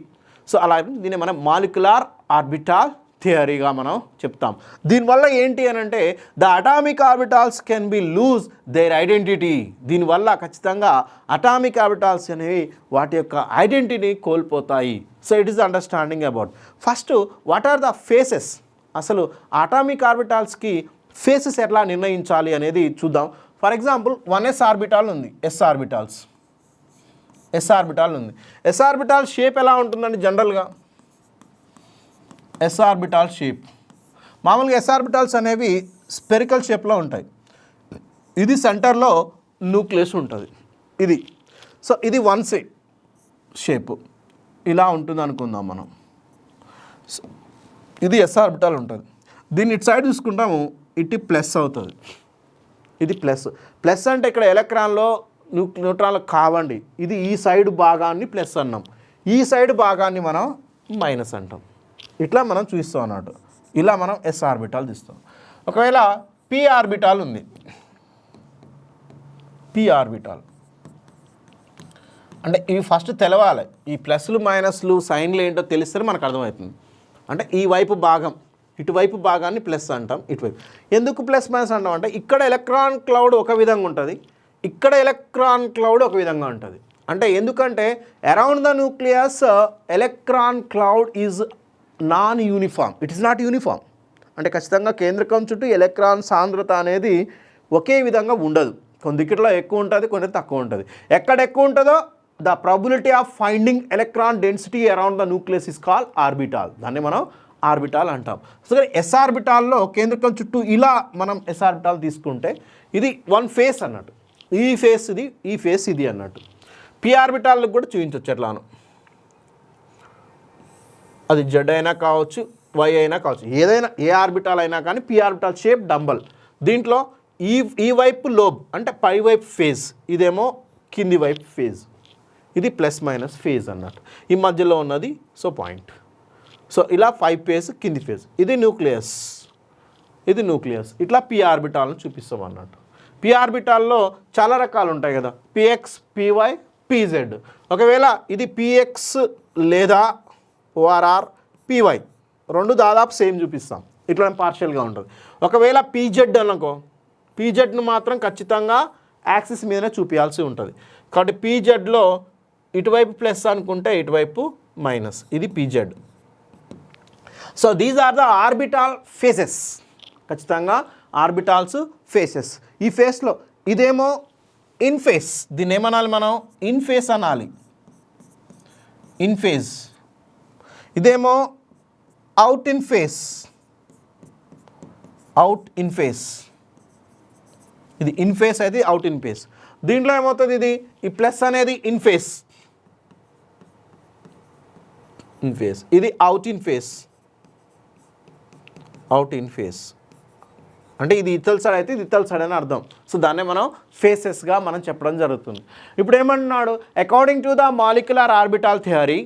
సో అలా దీన్ని మనం మాలిక్యులర్ ఆర్బిటాల్ థియరీగా మనం చెప్తాం. దీనివల్ల ఏంటి అని అంటే the atomic orbitals can be lose their identity. దీనివల్ల ఖచ్చితంగా అటామిక్ ఆర్బిటాల్స్ అనేవి వాటి యొక్క ఐడెంటిటీని కోల్పోతాయి. So it is understanding about first what are the phases. అసలు అటామిక్ ఆర్బిటాల్స్కి ఫేసెస్ ఎట్లా నిర్ణయించాలి అనేది చూద్దాం. ఫర్ ఎగ్జాంపుల్ 1s ఆర్బిటాల్ ఉంది, ఎస్ ఆర్బిటాల్ ఉంది. ఎస్ ఆర్బిటాల్ షేప్ ఎలా ఉంటుందండి జనరల్గా? ఎస్ ఆర్బిటాల్ షేప్ మామూలుగా ఎస్ ఆర్బిటాల్స్ అనేవి స్పెరికల్ షేప్లో ఉంటాయి. ఇది సెంటర్లో న్యూక్లియస్ ఉంటుంది, ఇది. సో ఇది 1s షేపు ఇలా ఉంటుంది అనుకుందాం మనం. ఇది ఎస్ ఆర్బిటాల్ ఉంటుంది. దీన్ని ఇటు సైడ్ చూసుకుంటాము, ఇటు ప్లస్ అవుతుంది, ఇది ప్లస్ అంటే ఇక్కడ ఎలక్ట్రాన్లో న్యూట్రాన్లు కావండి. ఇది ఈ సైడ్ భాగాన్ని ప్లస్ అన్నాం, ఈ సైడ్ భాగాన్ని మనం మైనస్ అంటాం. ఇట్లా మనం చూస్తాం అన్నట్టు. ఇలా మనం ఎస్ ఆర్బిటాల్ తీస్తాం. ఒకవేళ పి ఆర్బిటాల్ ఉంది, పి ఆర్బిటాల్ అంటే ఇవి ఫస్ట్ తెలవాలి. ఈ ప్లస్లు మైనస్లు సైన్లు ఏంటో తెలిస్తే మనకు అర్థమవుతుంది. అంటే ఈ వైపు భాగం, ఇటువైపు భాగాన్ని ప్లస్ అంటాం, ఇటువైపు. ఎందుకు ప్లస్ మైనస్ అంటాం అంటే ఇక్కడ ఎలక్ట్రాన్ క్లౌడ్ ఒక విధంగా ఉంటుంది, ఇక్కడ ఎలక్ట్రాన్ క్లౌడ్ ఒక విధంగా ఉంటుంది. అంటే ఎందుకంటే around the nucleus electron cloud is non uniform, it is not uniform. అంటే ఖచ్చితంగా కేంద్రకం చుట్టూ ఎలక్ట్రాన్ సాంద్రత అనేది ఒకే విధంగా ఉండదు. కొన్ని దిక్కులో ఎక్కువ ఉంటుంది, కొన్ని తక్కువ ఉంటుంది. ఎక్కడ ఎక్కువ ఉంటుందో the probability of finding electron density around the nucleus is called orbital. దాన్ని మనం ఆర్బిటాల్ అంటాం. సో ఎస్ ఆర్బిటాల్లో కేంద్రకం చుట్టూ ఇలా మనం ఎస్ ఆర్బిటాల్ తీసుకుంటే ఇది వన్ ఫేస్ అన్నట్టు. ఈ ఫేస్ ఇది, ఈ ఫేస్ ఇది అన్నట్టు. పి ఆర్బిటాల్కి కూడా చూపించవచ్చు ఎట్లాను. అది జెడ్ అయినా కావచ్చు, వై అయినా కావచ్చు, ఏదైనా ఏ ఆర్బిటాల్ అయినా కానీ పి ఆర్బిటాల్ షేప్ డంబల్. దీంట్లో ఈ వైపు లోబ్ అంటే పై వైపు ఫేజ్, ఇదేమో కింది వైపు ఫేజ్. ఇది ప్లస్ మైనస్ ఫేజ్ అన్నట్టు. ఈ మధ్యలో ఉన్నది సో పాయింట్. సో ఇలా 5 ఫేజ్, కింది ఫేజ్. ఇది న్యూక్లియస్, ఇది న్యూక్లియస్. ఇట్లా పి ఆర్బిటాల్ని చూపిస్తాం అన్నట్టు. పి ఆర్బిటాల్లో చాలా రకాలు ఉంటాయి కదా, పిఎక్స్, పివై, పిజెడ్. ఒకవేళ ఇది పిఎక్స్ లేదా ఓఆర్ఆర్, పివై రెండు దాదాపు సేమ్ చూపిస్తాం. ఇట్లా పార్షియల్గా ఉంటుంది. ఒకవేళ పిజెడ్ అనుకో, పిజెడ్ను మాత్రం ఖచ్చితంగా యాక్సిస్ మీదనే చూపించాల్సి ఉంటుంది. కాబట్టి పిజెడ్లో ఇటువైపు ప్లస్ అనుకుంటే ఇటువైపు మైనస్. ఇది p z. So these are the orbital phases. ఖచ్చితంగా ఆర్బిటాల్స్ ఫేసెస్. ఈ ఫేస్లో ఇదేమో ఇన్ ఫేస్, దీన్ని ఏమనాలి మనం? ఇన్ ఫేస్ అనాలి, ఇన్ ఫేజ్. ఇదేమో out in phase, out in phase. ఇది ఇన్ ఫేస్ అయితే అవుట్ ఇన్ ఫేస్. దీంట్లో ఏమవుతుంది, ఇది ఈ ప్లస్ అనేది ఇన్ ఫేస్, ఇన్ ఫేస్. ఇది out in phase, out in phase. అంటే ఇది ఇతల్ సైడ్ అయితే ఇది ఇతల్ సైడ్ అని అర్థం. సో దాన్నే మనం ఫేసెస్గా మనం చెప్పడం జరుగుతుంది. ఇప్పుడు ఏమంటున్నాడు, according to the molecular orbital theory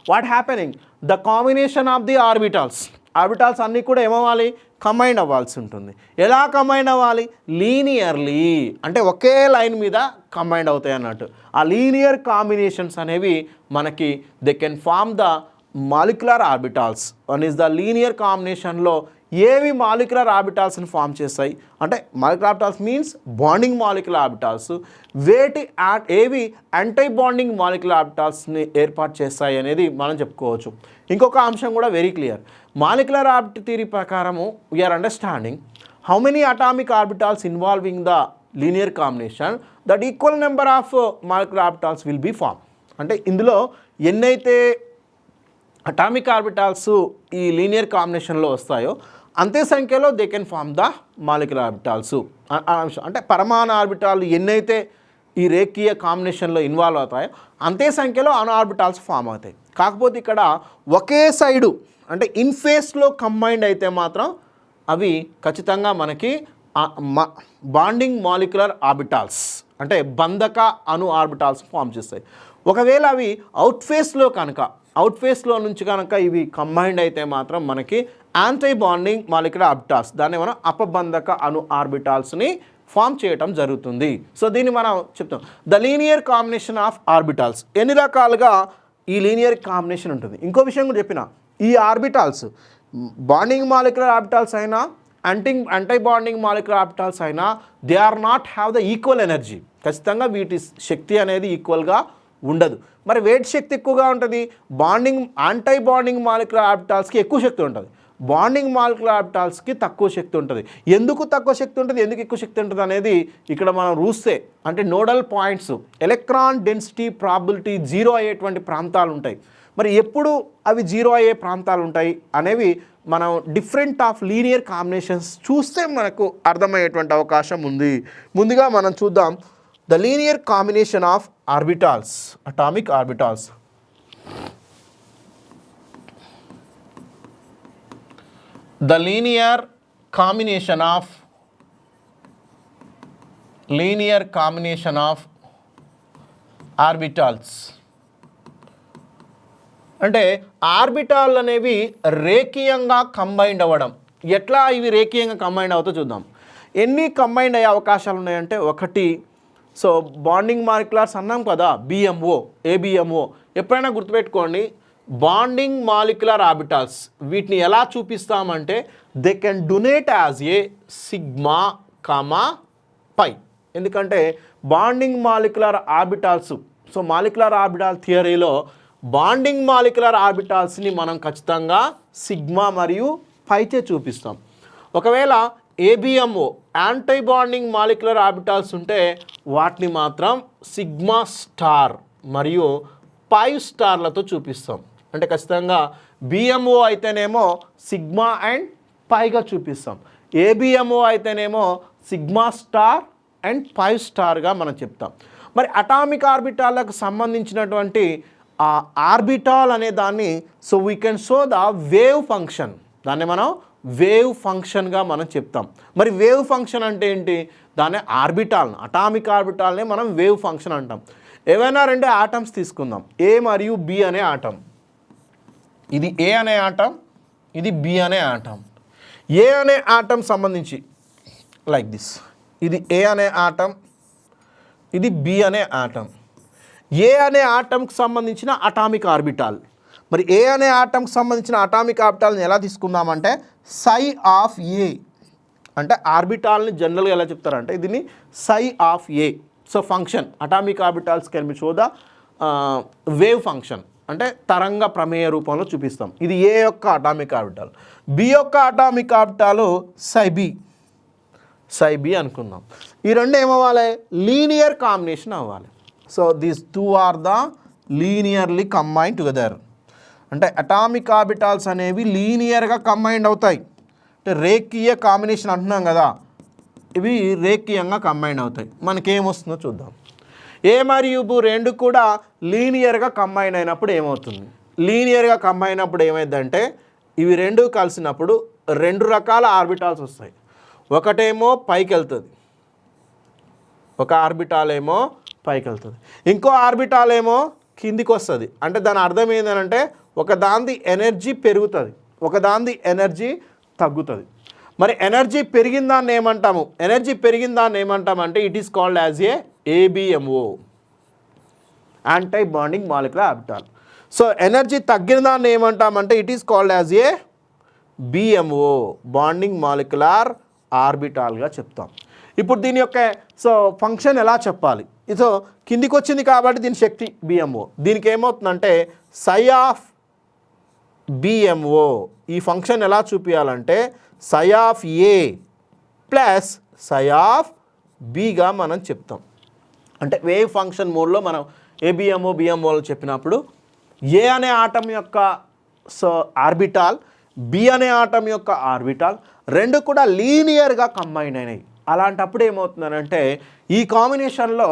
what happening, the combination of the orbitals, orbitals అన్నీ కూడా ఏమవ్వాలి, కంబైన్ అవ్వాల్సి ఉంటుంది. ఎలా కంబైన్ అవ్వాలి? లీనియర్లీ, అంటే ఒకే లైన్ మీద కంబైన్ అవుతాయి అన్నట్టు. ఆ లీనియర్ కాంబినేషన్స్ అనేవి మనకి they can form the molecular orbitals. One is the linear కాంబినేషన్లో ఏవి మాలిక్యులర్ ఆర్బిటాల్స్ని ఫామ్ చేస్తాయి అంటే, molecular orbitals means bonding molecular orbitals. ఏవి యాంటీ బాండింగ్ మాలిక్యులర్ ఆర్బిటాల్స్ని ఏర్పాటు చేస్తాయి అనేది మనం చెప్పుకోవచ్చు. ఇంకొక అంశం కూడా very clear. Molecular orbital theory ప్రకారము we are understanding how many atomic orbitals involving the linear combination, that equal number of molecular orbitals will be form. అంటే ఇందులో ఎన్నైతే అటామిక్ ఆర్బిటాల్స్ ఈ లీనియర్ కాంబినేషన్లో వస్తాయో అంతే సంఖ్యలో they can form the molecular orbitals. అంటే పరమాణు ఆర్బిటాలు ఎన్నైతే ఈ రేఖీయ కాంబినేషన్లో ఇన్వాల్వ్ అవుతాయో అంతే సంఖ్యలో అణు ఆర్బిటాల్స్ ఫామ్ అవుతాయి. కాకపోతే ఇక్కడ ఒకే సైడు అంటే ఇన్ ఫేస్లో కంబైన్డ్ అయితే మాత్రం అవి ఖచ్చితంగా మనకి బాండింగ్ మాలిక్యులర్ ఆర్బిటాల్స్ అంటే బంధక అణు ఆర్బిటాల్స్ ఫామ్ చేస్తాయి. ఒకవేళ అవి అవుట్ ఫేస్లో కనుక, అవుట్ ఫేస్లో నుంచి కనుక ఇవి కంబైన్డ్ అయితే మాత్రం మనకి యాంటీ బాండింగ్ మాలిక్యులర్ ఆర్బిటాల్స్, దాన్ని మనం అపబంధక అణు ఆర్బిటాల్స్ని ఫామ్ చేయటం జరుగుతుంది. సో దీన్ని మనం చెప్తాం the linear combination of orbitals. ఎన్ని రకాలుగా ఈ లీనియర్ కాంబినేషన్ ఉంటుంది. ఇంకో విషయం కూడా చెప్పిన, ఈ ఆర్బిటాల్స్ బాండింగ్ మాలిక్యులర్ ఆర్బిటాల్స్ అయినా యాంటీ బాండింగ్ మాలిక్యులర్ ఆర్బిటాల్స్ అయినా they are not have the equal energy. ఖచ్చితంగా వీటి శక్తి అనేది ఈక్వల్గా ఉండదు. మరి వేటి శక్తి ఎక్కువగా ఉంటుంది? బాండింగ్ యాంటీ బాండింగ్ మాలిక్యులర్ ఆర్బిటాల్స్కి ఎక్కువ శక్తి ఉంటుంది, బాండింగ్ మాలిక్యులర్ ఆర్బిటాల్స్కి తక్కువ శక్తి ఉంటుంది. ఎందుకు తక్కువ శక్తి ఉంటుంది, ఎందుకు ఎక్కువ శక్తి ఉంటుంది అనేది ఇక్కడ మనం రూస్తే అంటే nodal points, electron density probability 0 అయ్యేటువంటి ప్రాంతాలు ఉంటాయి. మరి ఎప్పుడు అవి 0 అయ్యే ప్రాంతాలు ఉంటాయి అనేవి మనం డిఫరెంట్ ఆఫ్ లీనియర్ కాంబినేషన్స్ చూస్తే మనకు అర్థమయ్యేటువంటి అవకాశం ఉంది. ముందుగా మనం చూద్దాం the linear combination of orbitals, atomic orbitals. The linear combination of orbitals అంటే ఆర్బిటాల్ అనేవి రేఖీయంగా కంబైండ్ అవ్వడం. ఎట్లా ఇవి రేఖీయంగా కంబైండ్ అవుతో చూద్దాం. ఎన్ని కంబైండ్ అయ్యే అవకాశాలు ఉన్నాయంటే, ఒకటి సో బాండింగ్ మాలిక్యులర్స్ అన్నాం కదా, బిఎంఓ, ఏబిఎంఓ. ఎప్పుడైనా గుర్తుపెట్టుకోండి, బాండింగ్ మాలిక్యులర్ ఆర్బిటాల్స్ వీటిని ఎలా చూపిస్తామంటే they can donate as a sigma comma pi. ఎందుకంటే bonding molecular orbitals, so molecular orbital థియరీలో బాండింగ్ మాలిక్యులర్ ఆర్బిటాల్స్ని మనం ఖచ్చితంగా సిగ్మా మరియు పైచే చూపిస్తాం. ఒకవేళ ABMO anti bonding molecular orbitals ఉంటే వాటిని మాత్రం సిగ్మా స్టార్ మరియు పై స్టార్లతో చూపిస్తాం. అంటే ఖచ్చితంగా బిఎంఓ అయితేనేమో సిగ్మా అండ్ పైగా చూపిస్తాం, ఏబిఎంఓ అయితేనేమో సిగ్మా స్టార్ అండ్ పై స్టార్గా మనం చెప్తాం. మరి అటామిక్ ఆర్బిటాలకు సంబంధించినటువంటి ఆ ఆర్బిటాల్ అనే దాన్ని so we can show the wave function, దాన్ని మనం వేవ్ ఫంక్షన్గా మనం చెప్తాం. మరి వేవ్ ఫంక్షన్ అంటే ఏంటి? దాన్ని ఆర్బిటాల్ని, అటామిక్ ఆర్బిటాల్ని మనం వేవ్ ఫంక్షన్ అంటాం. ఏవైనా రెండు ఆటమ్స్ తీసుకుందాం, ఏ మరియు బి అనే ఆటం. ఇది ఏ అనే ఆటం, ఇది బి అనే ఆటం. ఏ అనే ఆటం సంబంధించి లైక్ దిస్, ఇది ఏ అనే ఆటం, ఇది బి అనే ఆటం. ఏ అనే ఆటంకి సంబంధించిన అటామిక్ ఆర్బిటాల్. మరి ఏ అనే ఆటంకి సంబంధించిన అటామిక్ ఆర్బిటాల్ని ఎలా తీసుకుందామంటే సై ఆఫ్ ఏ. అంటే ఆర్బిటాల్ని జనరల్గా ఎలా చెప్తారంటే దీన్ని psi of A. So function atomic orbitals can be show the wave function, అంటే తరంగ ప్రమేయ రూపంలో చూపిస్తాం. ఇది ఏ యొక్క అటామిక్ ఆర్బిటాల్. బి యొక్క అటామిక్ ఆర్బిటాలు సై బి అనుకుందాం. ఈ రెండు ఏమవ్వాలి? లీనియర్ కాంబినేషన్ అవ్వాలి. So these two are the linearly combine together. అంటే అటామిక్ ఆర్బిటాల్స్ అనేవి లీనియర్గా కంబైండ్ అవుతాయి. అంటే రేఖీయ కాంబినేషన్ అంటున్నాం కదా, ఇవి రేఖీయంగా కంబైండ్ అవుతాయి. మనకేమొస్తుందో చూద్దాం. ఏ మరియు బి రెండు కూడా లీనియర్గా కంబైన్ అయినప్పుడు ఏమవుతుంది? లీనియర్గా కంబైన్ అయినప్పుడు ఏమైందంటే ఇవి రెండు కలిసినప్పుడు రెండు రకాల ఆర్బిటాల్స్ వస్తాయి. ఒకటేమో పైకి వెళ్తుంది, ఒక ఆర్బిటాల్ ఏమో పైకి వెళ్తుంది, ఇంకో ఆర్బిటాల్ ఏమో కిందికి వస్తుంది. అంటే దాని అర్థం ఏంటంటే ఒక దాని ఎనర్జీ పెరుగుతుంది, ఒక దాని ఎనర్జీ తగ్గుతుంది. మరి ఎనర్జీ పెరిగిన దాన్ని ఏమంటాము? ఎనర్జీ పెరిగిన దాన్ని ఏమంటామంటే it is called as a ABMO, anti bonding molecular orbital. So energy తగ్గిన దాన్ని ఏమంటామంటే it is called as a BMO, bonding molecular ఆర్బిటాల్గా చెప్తాం. ఇప్పుడు దీని యొక్క సో ఫంక్షన్ ఎలా చెప్పాలి? సో కిందికి వచ్చింది కాబట్టి దీని శక్తి బిఎంఓ. దీనికి ఏమవుతుందంటే సై ఆఫ్ బిఎంఓ. ఈ ఫంక్షన్ ఎలా చూపించాలంటే psi of A plus psi of బిగా మనం చెప్తాం. అంటే వేవ్ ఫంక్షన్ మోడ్లో మనం ఏబిఎంఓ బిఎంఓలో చెప్పినప్పుడు ఏ అనే ఆటం యొక్క సో ఆర్బిటాల్, బి అనే ఆటం యొక్క ఆర్బిటాల్ రెండు కూడా లీనియర్గా కంబైన్ అయినాయి. అలాంటప్పుడు ఏమవుతుందనంటే ఈ కాంబినేషన్లో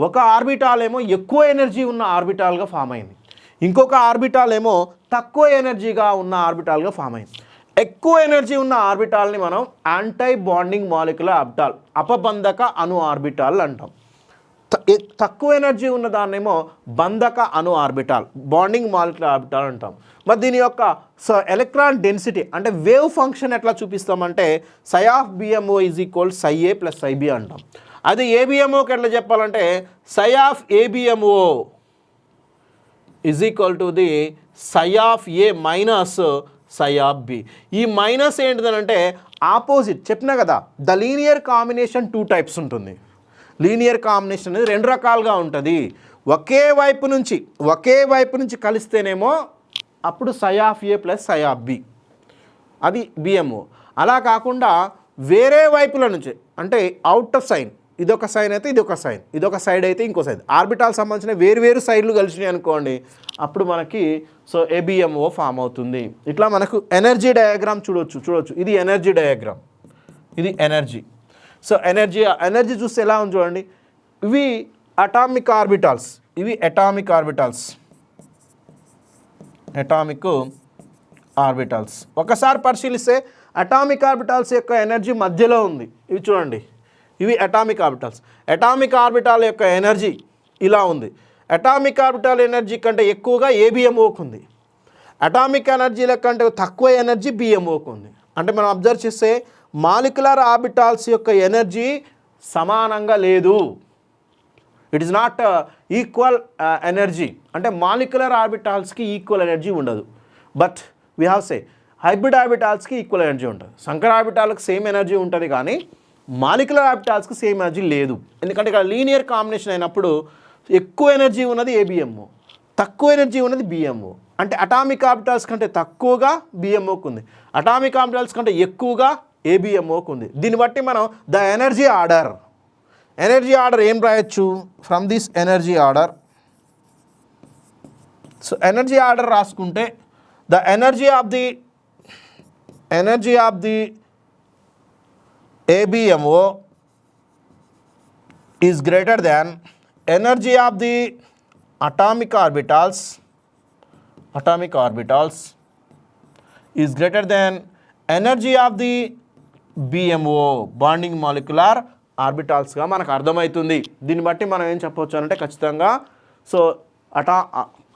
ఒక ఆర్బిటాల్ ఏమో ఎక్కువ ఎనర్జీ ఉన్న ఆర్బిటాల్గా ఫామ్ అయింది, ఇంకొక ఆర్బిటాల్ ఏమో తక్కువ ఎనర్జీగా ఉన్న ఆర్బిటాల్గా ఫామ్ అయింది. ఎక్కువ ఎనర్జీ ఉన్న ఆర్బిటాల్ని మనం యాంటీ బాండింగ్ మాలిక్యులర్ ఆర్బిటాల్, అపబంధక అణు ఆర్బిటాల్ అంటాం. తక్కువ ఎనర్జీ ఉన్న దాన్నేమో బంధక అణు ఆర్బిటాల్, బాండింగ్ మాలిక్యులర్ ఆర్బిటాల్ అంటాం. మరి దీని యొక్క సో ఎలక్ట్రాన్ డెన్సిటీ అంటే వేవ్ ఫంక్షన్ ఎట్లా చూపిస్తామంటే psi of BMO is equal psi A plus psi B అంటాం. అది ఏబిఎంఓకి ఎట్లా చెప్పాలంటే psi of ABMO is equal to the psi of A minus psi of B. ఈ మైనస్ ఏంటిదనంటే ఆపోజిట్ చెప్పినా కదా, the linear combination two types ఉంటుంది. లీనియర్ కాంబినేషన్ అనేది రెండు రకాలుగా ఉంటుంది. ఒకే వైపు నుంచి కలిస్తేనేమో అప్పుడు psi of A plus psi of B, అది బిఎంఓ. అలా కాకుండా వేరే వైపుల నుంచి అంటే అవుట్ ఆఫ్ సైన్, ఇదొక సైన్ అయితే ఇదొక సైన్, ఇదొక సైడ్ అయితే ఇంకో సైడ్, ఆర్బిటాల్ సంబంధించిన వేరు సైడ్లు కలిసినాయి అనుకోండి, అప్పుడు మనకి సో ఏబిఎంఓ ఫామ్ అవుతుంది. ఇట్లా మనకు ఎనర్జీ డయాగ్రామ్ చూడొచ్చు. ఇది ఎనర్జీ డయాగ్రామ్, ఇది ఎనర్జీ. సో ఎనర్జీ చూస్తే ఎలా ఉంది చూడండి. ఇవి అటామిక్ ఆర్బిటాల్స్, ఇవి అటామిక్ ఆర్బిటాల్స్. ఒకసారి పరిశీలిస్తే అటామిక్ ఆర్బిటాల్స్ యొక్క ఎనర్జీ మధ్యలో ఉంది. ఇవి చూడండి, ఇవి అటామిక్ ఆర్బిటాల్స్. అటామిక్ ఆర్బిటాల్ యొక్క ఎనర్జీ ఇలా ఉంది. అటామిక్ ఆర్బిటాల్ ఎనర్జీ కంటే ఎక్కువగా ఏబిఎంఓకి ఉంది. అటామిక్ ఎనర్జీల కంటే తక్కువ ఎనర్జీ బిఎంఓకు ఉంది. అంటే మనం అబ్జర్వ్ చేస్తే మాలిక్యులర్ ఆర్బిటాల్స్ యొక్క ఎనర్జీ సమానంగా లేదు. It is not equal energy. అంటే మాలిక్యులర్ ఆర్బిటాల్స్కి ఈక్వల్ ఎనర్జీ ఉండదు. But we have say hybrid ఆర్బిటాల్స్కి ఈక్వల్ ఎనర్జీ ఉంటుంది. సంకర ఆర్బిటాల్కి సేమ్ ఎనర్జీ ఉంటుంది, కానీ మాలిక్యులర్ ఆర్బిటాల్స్కి సేమ్ ఎనర్జీ లేదు. ఎందుకంటే ఇక్కడ లీనియర్ కాంబినేషన్ అయినప్పుడు ఎక్కువ ఎనర్జీ ఉన్నది ఏబిఎంఓ, తక్కువ ఎనర్జీ ఉన్నది బిఎంఓ. అంటే అటామిక్ ఆర్బిటాల్స్ కంటే తక్కువగా బిఎంఓకు ఉంది, అటామిక్ ఆర్బిటాల్స్ కంటే ఎక్కువగా ఏబిఎంఓకు ఉంది. దీన్ని బట్టి మనం ద ఎనర్జీ ఆర్డర్ ఏం రాయొచ్చు? From this energy order, so energy order రాసుకుంటే the energy of the ABMO is greater than energy of the atomic orbitals is greater than energy of the BMO, bonding molecular ఆర్బిటాల్స్గా మనకు అర్థమవుతుంది. దీన్ని బట్టి మనం ఏం చెప్పవచ్చు అంటే ఖచ్చితంగా సో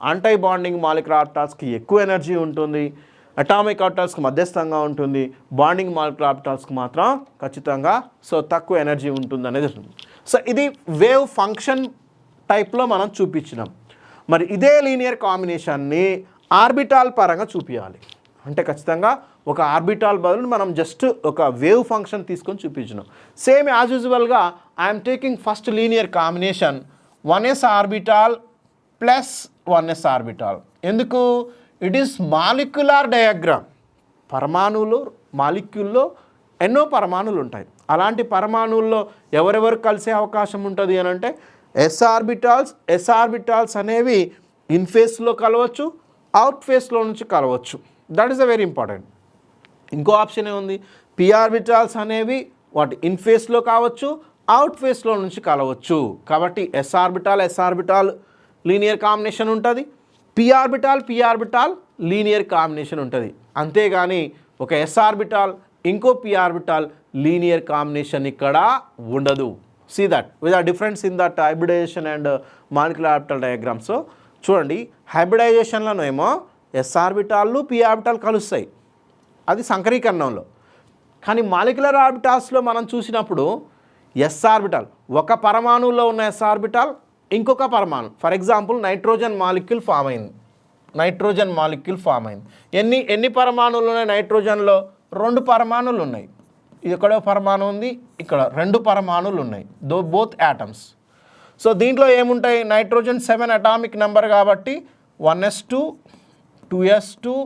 యాంటై బాండింగ్ మాలిక్యులర్ ఆర్బిటాల్స్కి ఎక్కువ ఎనర్జీ ఉంటుంది, అటామిక్ ఆర్బిటాల్స్కి మధ్యస్థంగా ఉంటుంది, బాండింగ్ మాలిక్యులర్ ఆర్బిటాల్స్కి మాత్రం ఖచ్చితంగా సో తక్కువ ఎనర్జీ ఉంటుంది అనేది ఉంటుంది. సో ఇది వేవ్ ఫంక్షన్ టైప్లో మనం చూపించినాం. మరి ఇదే లీనియర్ కాంబినేషన్ని ఆర్బిటాల్ పరంగా చూపించాలి అంటే ఖచ్చితంగా ఒక ఆర్బిటాల్ బదులు మనం జస్ట్ ఒక వేవ్ ఫంక్షన్ తీసుకొని చూపించినాం. సేమ్ యాజ్ యూజువల్గా I'm taking first linear combination 1s orbital plus 1s orbital. ఎందుకు? It is molecular diagram. పరమాణువులు మాలిక్యూల్లో ఎన్నో పరమాణువులు ఉంటాయి. అలాంటి పరమాణువుల్లో ఎవరెవరు కలిసే అవకాశం ఉంటుంది అని అంటే ఎస్ ఆర్బిటాల్స్ అనేవి ఇన్ ఫేస్లో కలవచ్చు, అవుట్ ఫేస్లో నుంచి కలవచ్చు. That is a very important. ఇంకో ఆప్షన్ ఏముంది? పి ఆర్బిటాల్స్ అనేవి వాటి ఇన్ ఫేస్లో కావచ్చు, అవుట్ ఫేస్లో నుంచి కలవచ్చు. కాబట్టి ఎస్ ఆర్బిటాల్ లీనియర్ కాంబినేషన్ ఉంటుంది, పి ఆర్బిటాల్ లీనియర్ కాంబినేషన్ ఉంటుంది. అంతేగాని ఒక ఎస్ ఆర్బిటాల్ ఇంకో పి ఆర్బిటాల్ లీనియర్ కాంబినేషన్ ఇక్కడ ఉండదు. See that with a difference in that hybridization and molecular orbital diagram. So చూడండి, హైబ్రిడైజేషన్లో ఏమో ఎస్ ఆర్బిటాల్లు పి ఆర్బిటాల్ కలుస్తాయి, అది సంకరీకరణంలో. కానీ మాలిక్యులర్ ఆర్బిటాల్స్లో మనం చూసినప్పుడు ఎస్ ఆర్బిటాల్ ఒక పరమాణువులో ఉన్న ఎస్ ఆర్బిటాల్ ఇంకొక పరమాణు, for example nitrogen molecule form అయింది. ఎన్ని పరమాణువులు ఉన్నాయి నైట్రోజన్లో? 2 పరమాణువులు ఉన్నాయి. ఇక్కడో పరమాణు ఉంది, ఇక్కడ 2 పరమాణువులు ఉన్నాయి, బోత్ యాటమ్స్. సో దీంట్లో ఏముంటాయి? నైట్రోజన్ 7 అటామిక్ నెంబర్ కాబట్టి 1s2 2s2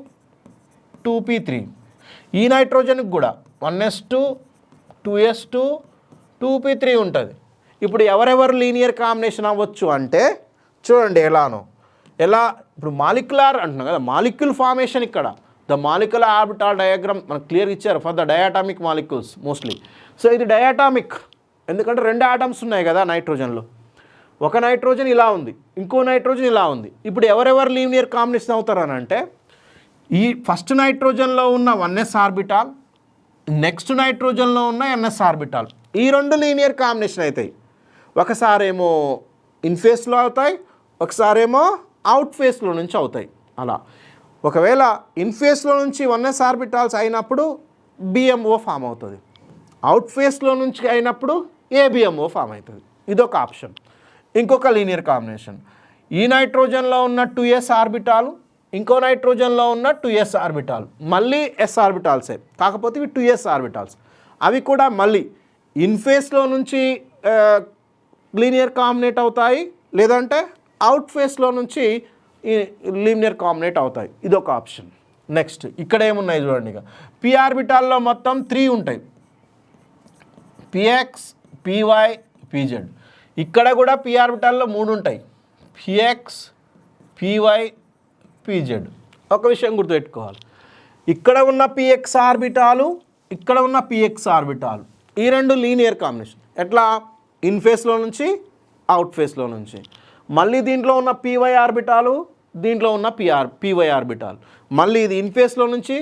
2p3. ఈ నైట్రోజన్కి కూడా 1s2 2s2 2p3 ఉంటుంది. ఇప్పుడు ఎవరెవరు లీనియర్ కాంబినేషన్ అవ్వచ్చు అంటే చూడండి ఎలా ఇప్పుడు మాలిక్యులర్ అంటున్నాం కదా, మాలిక్యూల్ ఫార్మేషన్. ఇక్కడ ద మాలిక్యులర్ ఆర్బిటాల్ డయాగ్రామ్ మనకు క్లియర్ ఇచ్చారు for the diatomic molecules mostly. So ఇది డయాటామిక్, ఎందుకంటే 2 ఆటమ్స్ ఉన్నాయి కదా నైట్రోజన్లో. ఒక నైట్రోజన్ ఇలా ఉంది, ఇంకో నైట్రోజన్ ఇలా ఉంది. ఇప్పుడు ఎవరెవరు లీనియర్ కాంబినేషన్ అవుతారని అంటే ఈ ఫస్ట్ నైట్రోజన్లో ఉన్న 1s ఆర్బిటాల్, నెక్స్ట్ నైట్రోజన్లో ఉన్న ns ఆర్బిటాల్, ఈ 2 లీనియర్ కాంబినేషన్ అవుతాయి. ఒకసారేమో ఇన్ ఫేస్లో అవుతాయి, ఒకసారేమో అవుట్ ఫేస్లో నుంచి అవుతాయి. అలా ఒకవేళ ఇన్ ఫేస్లో నుంచి 1s ఆర్బిటాల్స్ అయినప్పుడు బిఎంఓ ఫామ్ అవుతుంది, అవుట్ ఫేస్లో నుంచి అయినప్పుడు ఏబిఎంఓ ఫామ్ అవుతుంది. ఇదొక ఆప్షన్. ఇంకొక లీనియర్ కాంబినేషన్, ఈ నైట్రోజన్లో ఉన్న 2s ఆర్బిటాలు, ఇంకో నైట్రోజన్లో ఉన్న 2s ఆర్బిటాల్, మళ్ళీ ఎస్ ఆర్బిటాల్సే, కాకపోతే ఇవి 2s ఆర్బిటాల్స్. అవి కూడా మళ్ళీ ఇన్ ఫేస్లో నుంచి లీనియర్ కాంబినేట్ అవుతాయి, లేదంటే అవుట్ ఫేస్లో నుంచి లీనియర్ కాంబినేట్ అవుతాయి. ఇదొక ఆప్షన్. నెక్స్ట్ ఇక్కడ ఏమున్నాయి చూడండి, ఇక పి ఆర్బిటాల్లో మొత్తం 3 ఉంటాయి, పిఎక్స్ పివై పిజెడ్. ఇక్కడ కూడా పి ఆర్బిటాల్లో 3 ఉంటాయి, పిఎక్స్ పివై పిజెడ్. ఒక విషయం గుర్తుపెట్టుకోవాలి, ఇక్కడ ఉన్న పిఎక్స్ ఆర్బిటాలు, ఇక్కడ ఉన్న పిఎక్స్ ఆర్బిటాలు, ఈ 2 లీనియర్ కాంబినేషన్. ఎట్లా? ఇన్ ఫేస్లో నుంచి అవుట్ ఫేస్లో నుంచి. మళ్ళీ దీంట్లో ఉన్న పివై ఆర్బిటాలు, దీంట్లో ఉన్న పివై ఆర్బిటాల్, మళ్ళీ ఇది ఇన్ ఫేస్లో నుంచి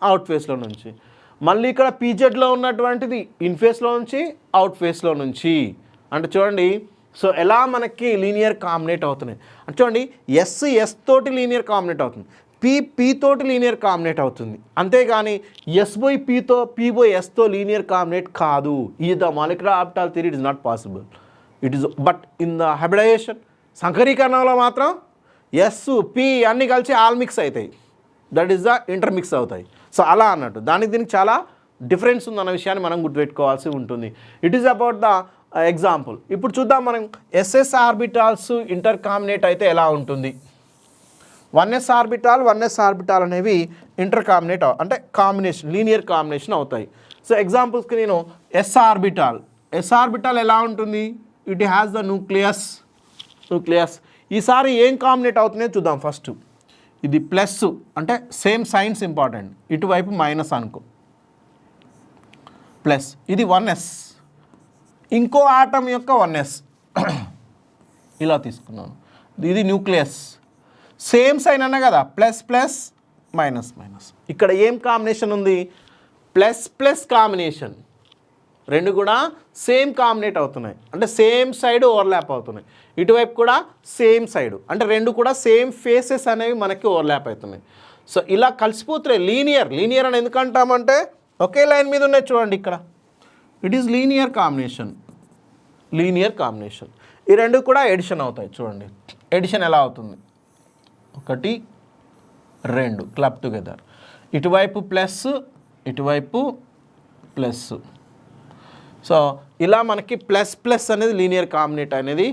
అవుట్ ఫేస్లో నుంచి. మళ్ళీ ఇక్కడ పీజెడ్లో ఉన్నటువంటిది ఇన్ ఫేస్లో నుంచి అవుట్ ఫేస్లో నుంచి. అంటే చూడండి, సో ఎలా మనకి లీనియర్ కాంబినేట్ అవుతున్నాయి అంటే చూడండి, ఎస్ తోటి లీనియర్ కాంబినేట్ అవుతుంది, పీ తోటి లీనియర్ కాంబినేట్ అవుతుంది, అంతేగాని ఎస్ బై పీతో పీ బై ఎస్తో లీనియర్ కాంబినేట్ కాదు. ఈ the molecular orbital theory it is not possible. It is but in the hybridization సంకరీకరణలో మాత్రం ఎస్ పీ అన్నీ కలిసి ఆల్ మిక్స్ అవుతాయి, దట్ ఈస్ ద ఇంటర్మిక్స్ అవుతాయి. సో అలా అన్నట్టు దానికి దీనికి చాలా డిఫరెన్స్ ఉందన్న విషయాన్ని మనం గుర్తుపెట్టుకోవాల్సి ఉంటుంది. It is about the example. ఇప్పుడు చూద్దాం మనం ఎస్ఎస్ ఆర్బిటాల్స్ ఇంటర్ కాంబినేట్ అయితే ఎలా ఉంటుంది. 1s ఆర్బిటాల్ అనేవి ఇంటర్ కాంబినేట్ అంటే కాంబినేషన్ లీనియర్ కాంబినేషన్ అవుతాయి. సో ఎగ్జాంపుల్స్కి నేను ఎస్ ఆర్బిటాల్ ఎలా ఉంటుంది, ఇట్ హ్యాస్ ద న్యూక్లియస్. ఈసారి ఏం కాంబినేట్ అవుతున్నాయో చూద్దాం. ఫస్ట్ ఇది ప్లస్ అంటే సేమ్ సైన్స్ ఇంపార్టెంట్, ఇటువైపు మైనస్ అనుకో ప్లస్, ఇది 1s, ఇంకో ఆటం యొక్క 1s ఇలా తీసుకున్నాను, ఇది న్యూక్లియస్, సేమ్ సైన్ అన్నా కదా, ప్లస్ ప్లస్ మైనస్ మైనస్. ఇక్కడ ఏం కాంబినేషన్ ఉంది, ప్లస్ ప్లస్ కాంబినేషన్, రెండు కూడా సేమ్ కాంబినేట్ అవుతున్నాయి అంటే సేమ్ సైడ్ ఓవర్లాప్ అవుతున్నాయి, ఇటువైపు కూడా సేమ్ సైడ్ అంటే రెండు కూడా సేమ్ ఫేసెస్ అనేవి మనకి ఓవర్లాప్ అవుతున్నాయి. సో ఇలా కలిసిపోతున్నాయి. లీనియర్ అని ఎందుకంటామంటే ఒకే లైన్ మీద ఉన్నాయి చూడండి, ఇక్కడ ఇట్ ఈస్ లీనియర్ కాంబినేషన్. ఈ రెండు కూడా ఎడిషన్ అవుతాయి. చూడండి ఎడిషన్ ఎలా అవుతుంది, 1 2 క్లబ్ టుగెదర్, ఇటువైపు ప్లస్ ఇటువైపు ప్లస్. సో ఇలా మనకి ప్లస్ ప్లస్ అనేది లీనియర్ కాంబినేట్ అనేది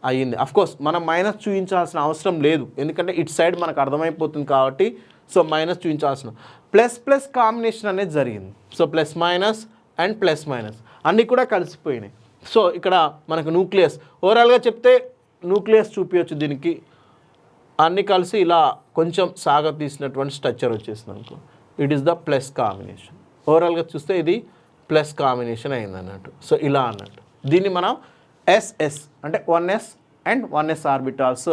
అయ్యింది. అఫ్కోర్స్ మనం మైనస్ చూపించాల్సిన అవసరం లేదు, ఎందుకంటే ఇటు సైడ్ మనకు అర్థమైపోతుంది కాబట్టి. సో మైనస్ చూపించాల్సిన ప్లస్ ప్లస్ కాంబినేషన్ అనేది జరిగింది. So plus minus and plus minus అన్నీ కూడా కలిసిపోయినాయి. సో ఇక్కడ మనకు న్యూక్లియస్ ఓవరాల్గా చెప్తే న్యూక్లియస్ చూపించచ్చు, దీనికి అన్నీ కలిసి ఇలా కొంచెం సాగ తీసినటువంటి స్ట్రక్చర్ వచ్చేసింది అనుకో, it is the plus combination. ఓవరాల్గా చూస్తే ఇది ప్లస్ కాంబినేషన్ అయింది అన్నట్టు. సో ఇలా అన్నట్టు దీన్ని మనం ఎస్ఎస్ అంటే 1s అండ్ 1s ఆర్బిటాల్స్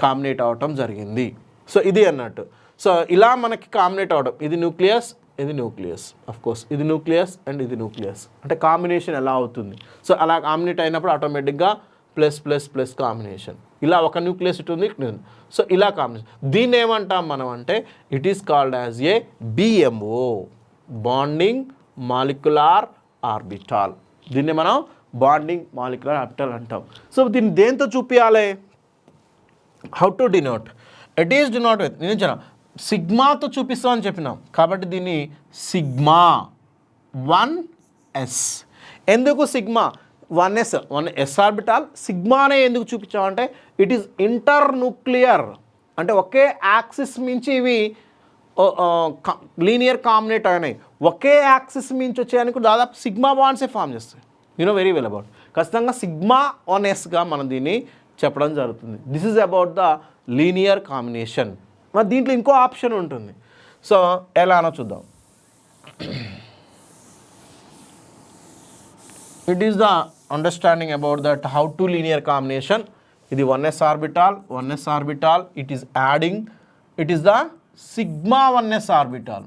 కాంబినేట్ అవటం జరిగింది. సో ఇది అన్నట్టు. సో ఇలా మనకి కాంబినేట్ అవడం, ఇది న్యూక్లియస్ అఫ్కోర్స్, ఇది న్యూక్లియస్ అండ్ ఇది న్యూక్లియస్ అంటే కాంబినేషన్ ఎలా అవుతుంది. సో అలా కాంబినేట్ అయినప్పుడు ఆటోమేటిక్గా ప్లస్ ప్లస్ ప్లస్ కాంబినేషన్, ఇలా ఒక న్యూక్లియస్ ఇటు ఉంది. సో ఇలా కాంబినేషన్, దీన్ని ఏమంటాం మనం అంటే it is called as A BMO, bonding molecular orbital. దీన్ని మనం బాండింగ్ మాలిక్యులర్ ఆర్బిటాల్ అంటాం. సో దీన్ని దేంతో చూపించాలి, how to denote, it is denote with, నేను చెప్పిన సిగ్మాతో చూపిస్తామని చెప్పినాం కాబట్టి దీన్ని సిగ్మా 1s. ఎందుకు సిగ్మా 1s ఆర్బిటాల్ సిగ్మానే ఎందుకు చూపించామంటే ఇట్ ఈస్ ఇంటర్ న్యూక్లియర్ అంటే ఒకే యాక్సిస్ మించి ఇవి లీనియర్ కాంబినేట్ అయినాయి. ఒకే యాక్సిస్ మించి వచ్చేయడానికి దాదాపు సిగ్మా బాండ్సే ఫామ్ చేస్తాయి. వెరీ వెల్ అబౌట్, ఖచ్చితంగా సిగ్మా 1sగా మనం దీన్ని చెప్పడం జరుగుతుంది. This is about the linear combination. మరి దీంట్లో ఇంకో ఆప్షన్ ఉంటుంది. సో ఎలానో చూద్దాం. It is the understanding about that how to linear combination. ఇది 1s orbital, it is adding, it is the sigma 1s orbital.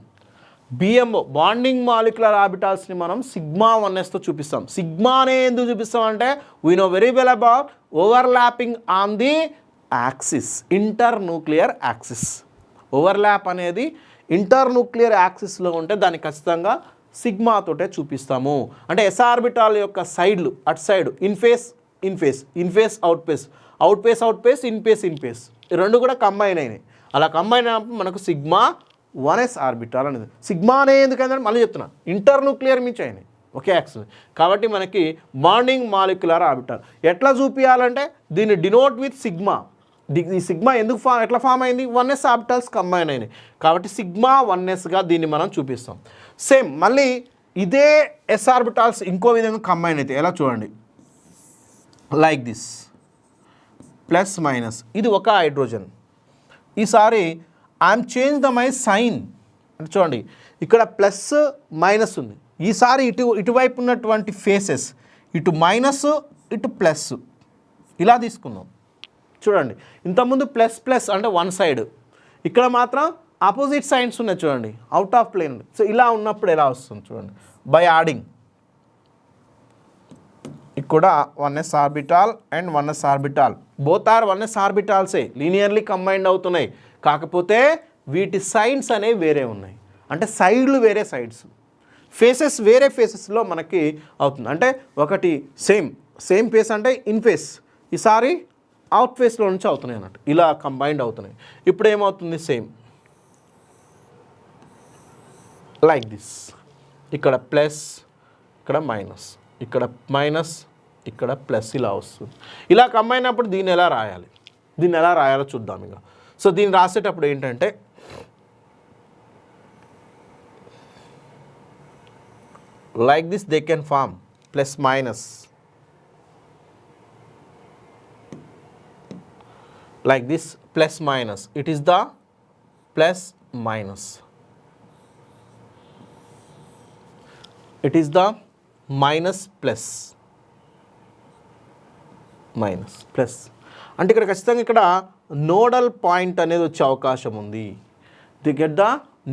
BMO bonding molecular ఆర్బిటాల్స్ని మనం sigma 1sతో చూపిస్తాం. సిగ్మానే ఎందుకు చూపిస్తాం అంటే we know very well about overlapping on the axis, inter nuclear axis. Overlap అనేది ఇంటర్ న్యూక్లియర్ యాక్సిస్లో ఉంటే దాన్ని ఖచ్చితంగా సిగ్మాతోటే చూపిస్తాము. అంటే ఎస్ ఆర్బిటాల్ యొక్క సైడ్లు, అటు సైడ్ ఇన్ఫేస్ అవుట్ పేస్ ఇన్ఫేస్ ఈ రెండు కూడా కంబైన్ అయినాయి. అలా కంబైన్ అయినప్పుడు మనకు సిగ్మా 1s ఆర్బిటాల్ అనేది. సిగ్మానే ఎందుకంటే మళ్ళీ చెప్తున్నా ఇంటర్ న్యూక్లియర్ మించి అయినాయి ఒకే యాక్సిస్ కాబట్టి మనకి బాండింగ్ మాలిక్యులర్ ఆర్బిటాల్. ఎట్లా చూపించాలంటే దీన్ని డినోట్ విత్ సిగ్మా. ఈ సిగ్మా ఎందుకు ఎట్లా ఫామ్ అయింది, 1s ఆర్బిటాల్స్ కంబైన్ అయినాయి కాబట్టి సిగ్మా 1sగా దీన్ని మనం చూపిస్తాం. సేమ్ మళ్ళీ ఇదే ఎస్ ఆర్బిటాల్స్ ఇంకో విధంగా కంబైన్ అయితే ఎలా చూడండి, లైక్ దిస్ ప్లస్ మైనస్, ఇది ఒక హైడ్రోజన్. ఈసారి I'm change the my sign అంటే చూడండి ఇక్కడ ప్లస్ మైనస్ ఉంది. ఈసారి ఇటువైపు ఉన్నటువంటి ఫేసెస్ ఇటు మైనస్ ఇటు ప్లస్ ఇలా తీసుకుందాం. చూడండి ఇంతకుముందు ప్లస్ అంటే వన్ సైడ్, ఇక్కడ మాత్రం ఆపోజిట్ సైడ్స్ ఉన్నాయి చూడండి, అవుట్ ఆఫ్ ప్లేన్. సో ఇలా ఉన్నప్పుడు ఎలా వస్తుంది చూడండి, బై యాడింగ్ ఇక్కడ 1s orbital and 1s orbital both are 1s ఆర్బిటాల్సే లీనియర్లీ కంబైన్డ్ అవుతున్నాయి. కాకపోతే వీటి సైడ్స్ అనేవి వేరే ఉన్నాయి, అంటే సైడ్లు వేరే సైడ్స్, ఫేసెస్ వేరే ఫేసెస్లో మనకి అవుతుంది. అంటే ఒకటి సేమ్ ఫేస్ అంటే ఇన్ ఫేస్, ఈసారి అవుట్ ఫేస్లో నుంచి అవుతున్నాయి అన్నట్టు, ఇలా కంబైన్డ్ అవుతున్నాయి. ఇప్పుడు ఏమవుతుంది, సేమ్ లైక్ దిస్, ఇక్కడ ప్లస్, ఇక్కడ మైనస్, ఇక్కడ మైనస్, ఇక్కడ ప్లస్, ఇలా వస్తుంది. ఇలా కంబైన్ అయినప్పుడు దీన్ని ఎలా రాయాలి, దీన్ని ఎలా రాయాలో చూద్దాం ఇక. సో దీన్ని రాసేటప్పుడు ఏంటంటే like this they can form plus minus, like this plus minus, it is the plus minus, it is the minus plus అంటే ఇక్కడ ఖచ్చితంగా ఇక్కడ నోడల్ పాయింట్ అనేది వచ్చే అవకాశం ఉంది. The get the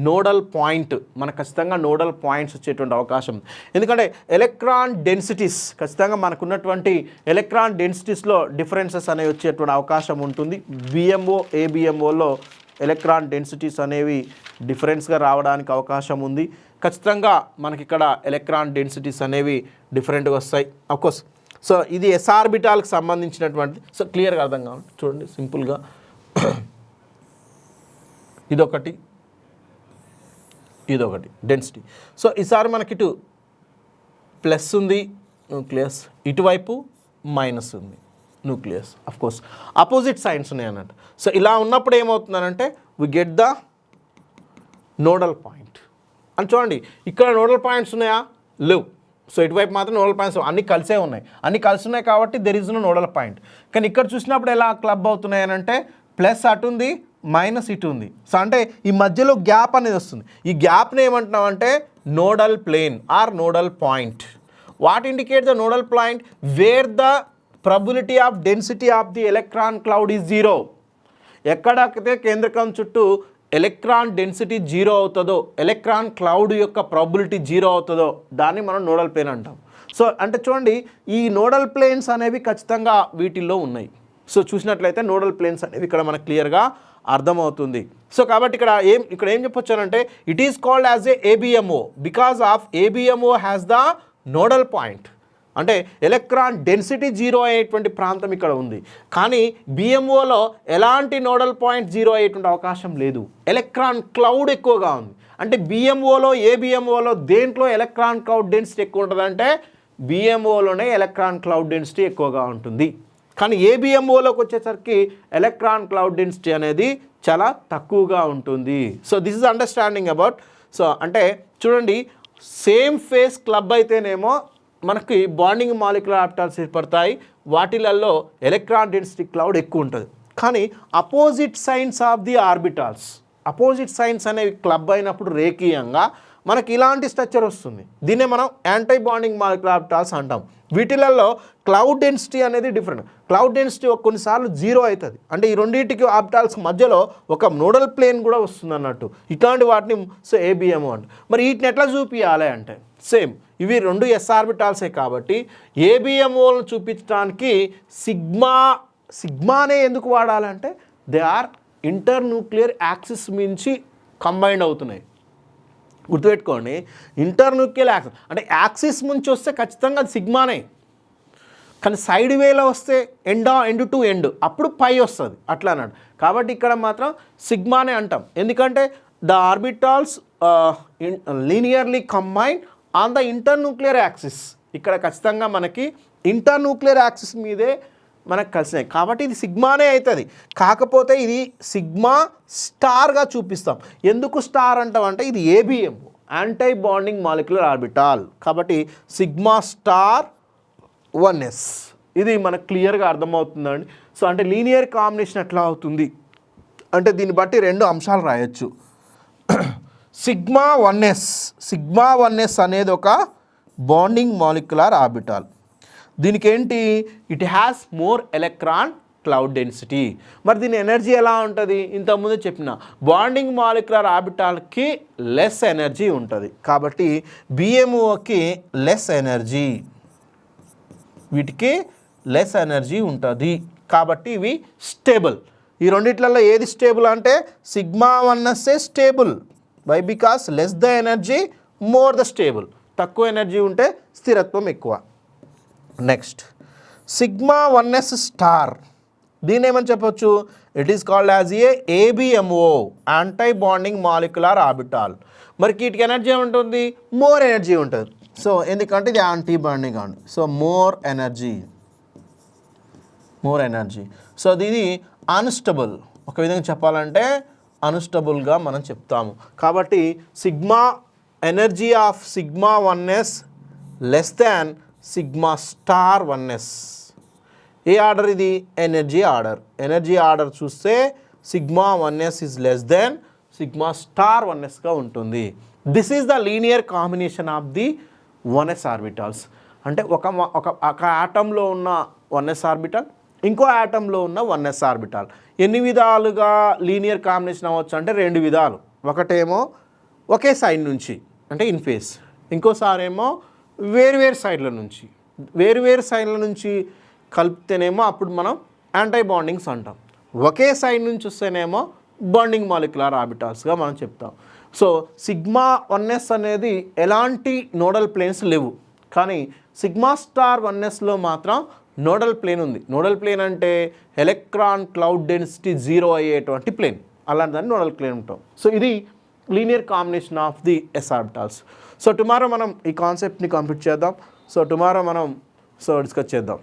nodal point, మనకు ఖచ్చితంగా నోడల్ పాయింట్స్ వచ్చేటువంటి అవకాశం. ఎందుకంటే ఎలక్ట్రాన్ డెన్సిటీస్, ఖచ్చితంగా మనకున్నటువంటి ఎలక్ట్రాన్ డెన్సిటీస్లో డిఫరెన్సెస్ అనేవి వచ్చేటువంటి అవకాశం ఉంటుంది. బిఎంఓ ఏబిఎంఓలో ఎలక్ట్రాన్ డెన్సిటీస్ అనేవి డిఫరెన్స్గా రావడానికి అవకాశం ఉంది. ఖచ్చితంగా మనకి ఇక్కడ ఎలక్ట్రాన్ డెన్సిటీస్ అనేవి డిఫరెంట్గా వస్తాయి అఫ్కోర్స్. సో ఇది ఎస్ ఆర్బిటాల్కి సంబంధించినటువంటి, సో క్లియర్గా అర్థం కావాలి చూడండి సింపుల్గా. ఇదొకటి డెన్సిటీ. సో ఈసారి మనకి ఇటు ప్లస్ ఉంది న్యూక్లియస్, ఇటువైపు మైనస్ ఉంది న్యూక్లియస్, అఫ్కోర్స్ అపోజిట్ సైన్స్ ఉన్నాయి అన్నట్టు. సో ఇలా ఉన్నప్పుడు ఏమవుతుందనంటే we get the nodal point అని. చూడండి ఇక్కడ నోడల్ పాయింట్స్ ఉన్నాయా, లేవు. సో ఇటువైపు మాత్రం నోడల్ పాయింట్స్ అన్నీ కలిసే ఉన్నాయి, అన్నీ కలిసి ఉన్నాయి కాబట్టి there is no nodal point. కానీ ఇక్కడ చూసినప్పుడు ఎలా క్లబ్ అవుతున్నాయి అని అంటే ప్లస్ అటు ఉంది, మైనస్ ఇటు ఉంది. సో అంటే ఈ మధ్యలో గ్యాప్ అనేది వస్తుంది. ఈ గ్యాప్ని ఏమంటున్నామంటే nodal plane or nodal point. What indicate the nodal point? Where the probability of density of the electron cloud is zero. ఎక్కడైతే కేంద్రకం చుట్టూ ఎలక్ట్రాన్ డెన్సిటీ జీరో అవుతుందో, ఎలక్ట్రాన్ క్లౌడ్ యొక్క ప్రాబబిలిటీ జీరో అవుతుందో దాన్ని మనం నోడల్ ప్లేన్ అంటాం. సో అంటే చూడండి ఈ నోడల్ ప్లేన్స్ అనేవి ఖచ్చితంగా వీటిల్లో ఉన్నాయి. సో చూసినట్లయితే నోడల్ ప్లేన్స్ అనేవి ఇక్కడ మనకు క్లియర్గా అర్థమవుతుంది. సో కాబట్టి ఇక్కడ ఏం చెప్పొచ్చానంటే it is called as a ABMO because of ABMO has the nodal point. అంటే ఎలక్ట్రాన్ డెన్సిటీ జీరో అయ్యేటువంటి ప్రాంతం ఇక్కడ ఉంది, కానీ బిఎంఓలో ఎలాంటి నోడల్ పాయింట్ జీరో అయ్యేటువంటి అవకాశం లేదు. ఎలక్ట్రాన్ క్లౌడ్ ఎక్కువగా ఉంది. అంటే బిఎంఓలో ఏబిఎంఓలో దేంట్లో ఎలక్ట్రాన్ క్లౌడ్ డెన్సిటీ ఎక్కువ ఉంటుందంటే బిఎంఓలోనే ఎలక్ట్రాన్ క్లౌడ్ డెన్సిటీ ఎక్కువగా ఉంటుంది. కానీ ఏబిఎంఓలోకి వచ్చేసరికి ఎలక్ట్రాన్ క్లౌడ్ డెన్సిటీ అనేది చాలా తక్కువగా ఉంటుంది. So this is understanding about. So అంటే చూడండి సేమ్ ఫేస్ క్లబ్ అయితేనేమో మనకి బాండింగ్ మాలిక్యులర్ ఆర్బిటాల్స్ ఏర్పడతాయి, వాటిలలో ఎలక్ట్రాన్ డెన్సిటీ క్లౌడ్ ఎక్కువ ఉంటుంది. కానీ opposite science of the orbitals, opposite science అనేవి క్లబ్ అయినప్పుడు రేఖీయంగా మనకి ఇలాంటి స్ట్రక్చర్ వస్తుంది. దీన్నే మనం యాంటీ బాండింగ్ మాలిక్యులర్ ఆర్బిటాల్స్ అంటాం. వీటిలలో క్లౌడ్ డెన్సిటీ అనేది డిఫరెంట్. క్లౌడ్ డెన్సిటీ కొన్నిసార్లు జీరో అవుతుంది. అంటే ఈ రెండింటికి ఆర్బిటాల్స్ మధ్యలో ఒక నోడల్ ప్లేన్ కూడా వస్తుంది అన్నట్టు. ఇట్లాంటి వాటిని సో ఏబిఎంఓ అంట. మరి వీటిని ఎట్లా చూపించాలి అంటే సేమ్ ఇవి రెండు ఎస్ ఆర్బిటాల్సే కాబట్టి ఏబిఎంఓలను చూపించడానికి సిగ్మానే ఎందుకు వాడాలంటే దే ఆర్ ఇంటర్న్యూక్లియర్ యాక్సిస్ మించి కంబైండ్ అవుతున్నాయి. గుర్తుపెట్టుకోండి, ఇంటర్న్యూక్లియర్ యాక్సిస్ అంటే యాక్సిస్ నుంచి వస్తే ఖచ్చితంగా అది సిగ్మానే, కానీ సైడ్ వేలో వస్తే ఎండ్ టు ఎండ్ అప్పుడు పై వస్తుంది అట్లా అన్నాడు. కాబట్టి ఇక్కడ మాత్రం సిగ్మానే అంటాం. ఎందుకంటే the orbitals linearly combine on the internuclear axis. ఇక్కడ ఖచ్చితంగా మనకి ఇంటర్న్యూక్లియర్ యాక్సిస్ మీదే మనకు కలిసినాయి కాబట్టి ఇది సిగ్మానే అవుతుంది. కాకపోతే ఇది సిగ్మా స్టార్గా చూపిస్తాం. ఎందుకు స్టార్ అంటామంటే ఇది ఏబిఎంఓ యాంటీ బాండింగ్ మాలిక్యులర్ ఆర్బిటాల్ కాబట్టి సిగ్మా స్టార్ 1s. ఇది మనకు క్లియర్గా అర్థమవుతుందండి. సో అంటే లీనియర్ కాంబినేషన్ ఎట్లా అవుతుంది అంటే దీన్ని బట్టి రెండు అంశాలు రాయొచ్చు. సిగ్మా 1s అనేది ఒక బాండింగ్ మాలిక్యులర్ ఆర్బిటాల్. దీనికి ఏంటి, it has more electron cloud density. మరి దీని ఎనర్జీ ఎలా ఉంటుంది, ఇంతకుముందు చెప్పిన బాండింగ్ మాలిక్యులర్ ఆర్బిటాల్కి లెస్ ఎనర్జీ ఉంటుంది కాబట్టి బిఎంఓకి లెస్ ఎనర్జీ, వీటికి లెస్ ఎనర్జీ ఉంటుంది కాబట్టి ఇవి స్టేబుల్. ఈ రెండిట్లలో ఏది స్టేబుల్ అంటే sigma 1s stable. Why? Because less the energy more the stable. తక్కువ ఎనర్జీ ఉంటే స్థిరత్వం ఎక్కువ. నెక్స్ట్ సిగ్మా 1s స్టార్, దీన్ని ఏమని చెప్పొచ్చు? It is called as A ABMO, anti bonding molecular orbital. మరి వీటికి ఎనర్జీ ఉంటుంది, మోర్ ఎనర్జీ ఉంటుంది. సో ఎందుకంటే ఇది యాంటీ బాండింగ్ అండి. So more energy. సో ఇది అన్స్టబుల్. ఒక విధంగా చెప్పాలంటే అన్స్టబుల్గా మనం చెప్తాము. కాబట్టి sigma energy of sigma 1s less than sigma star 1s. ఏ ఆర్డర్ ఇది? Energy order. ఎనర్జీ ఆర్డర్ చూస్తే sigma 1s is less than sigma star 1sగా ఉంటుంది. This is the linear combination of the 1s orbitals. అంటే ఒక ఆటంలో ఉన్న 1s orbital, ఇంకో ఆటంలో ఉన్న 1s ఆర్బిటాల్. ఎన్ని విధాలుగా లీనియర్ కాంబినేషన్ అవ్వచ్చు అంటే 2 విధాలు. ఒకటేమో ఒకే సైడ్ నుంచి అంటే ఇన్ ఫేస్, ఇంకోసారి ఏమో వేరువేరు సైడ్ల నుంచి కలిపితేనేమో అప్పుడు మనం యాంటీ బాండింగ్స్ అంటాం. ఒకే సైడ్ నుంచి వస్తేనేమో బాండింగ్ మాలిక్యులర్ ఆర్బిటాల్స్గా మనం చెప్తాం. సో సిగ్మా 1s అనేది ఎలాంటి నోడల్ ప్లేన్స్ లేవు, కానీ సిగ్మా స్టార్ 1sలో మాత్రం నోడల్ ప్లేన్ ఉంది. నోడల్ ప్లేన్ అంటే ఎలక్ట్రాన్ క్లౌడ్ డెన్సిటీ 0 అయ్యేటువంటి ప్లేన్, అలాంటి దాన్ని నోడల్ ప్లేన్ ఉంటాం. సో ఇది linear combination of the s orbitals. So tomorrow మనం ఈ కాన్సెప్ట్ని కంప్లీట్ చేద్దాం. సో టుమారో మనం డిస్కస్ చేద్దాం.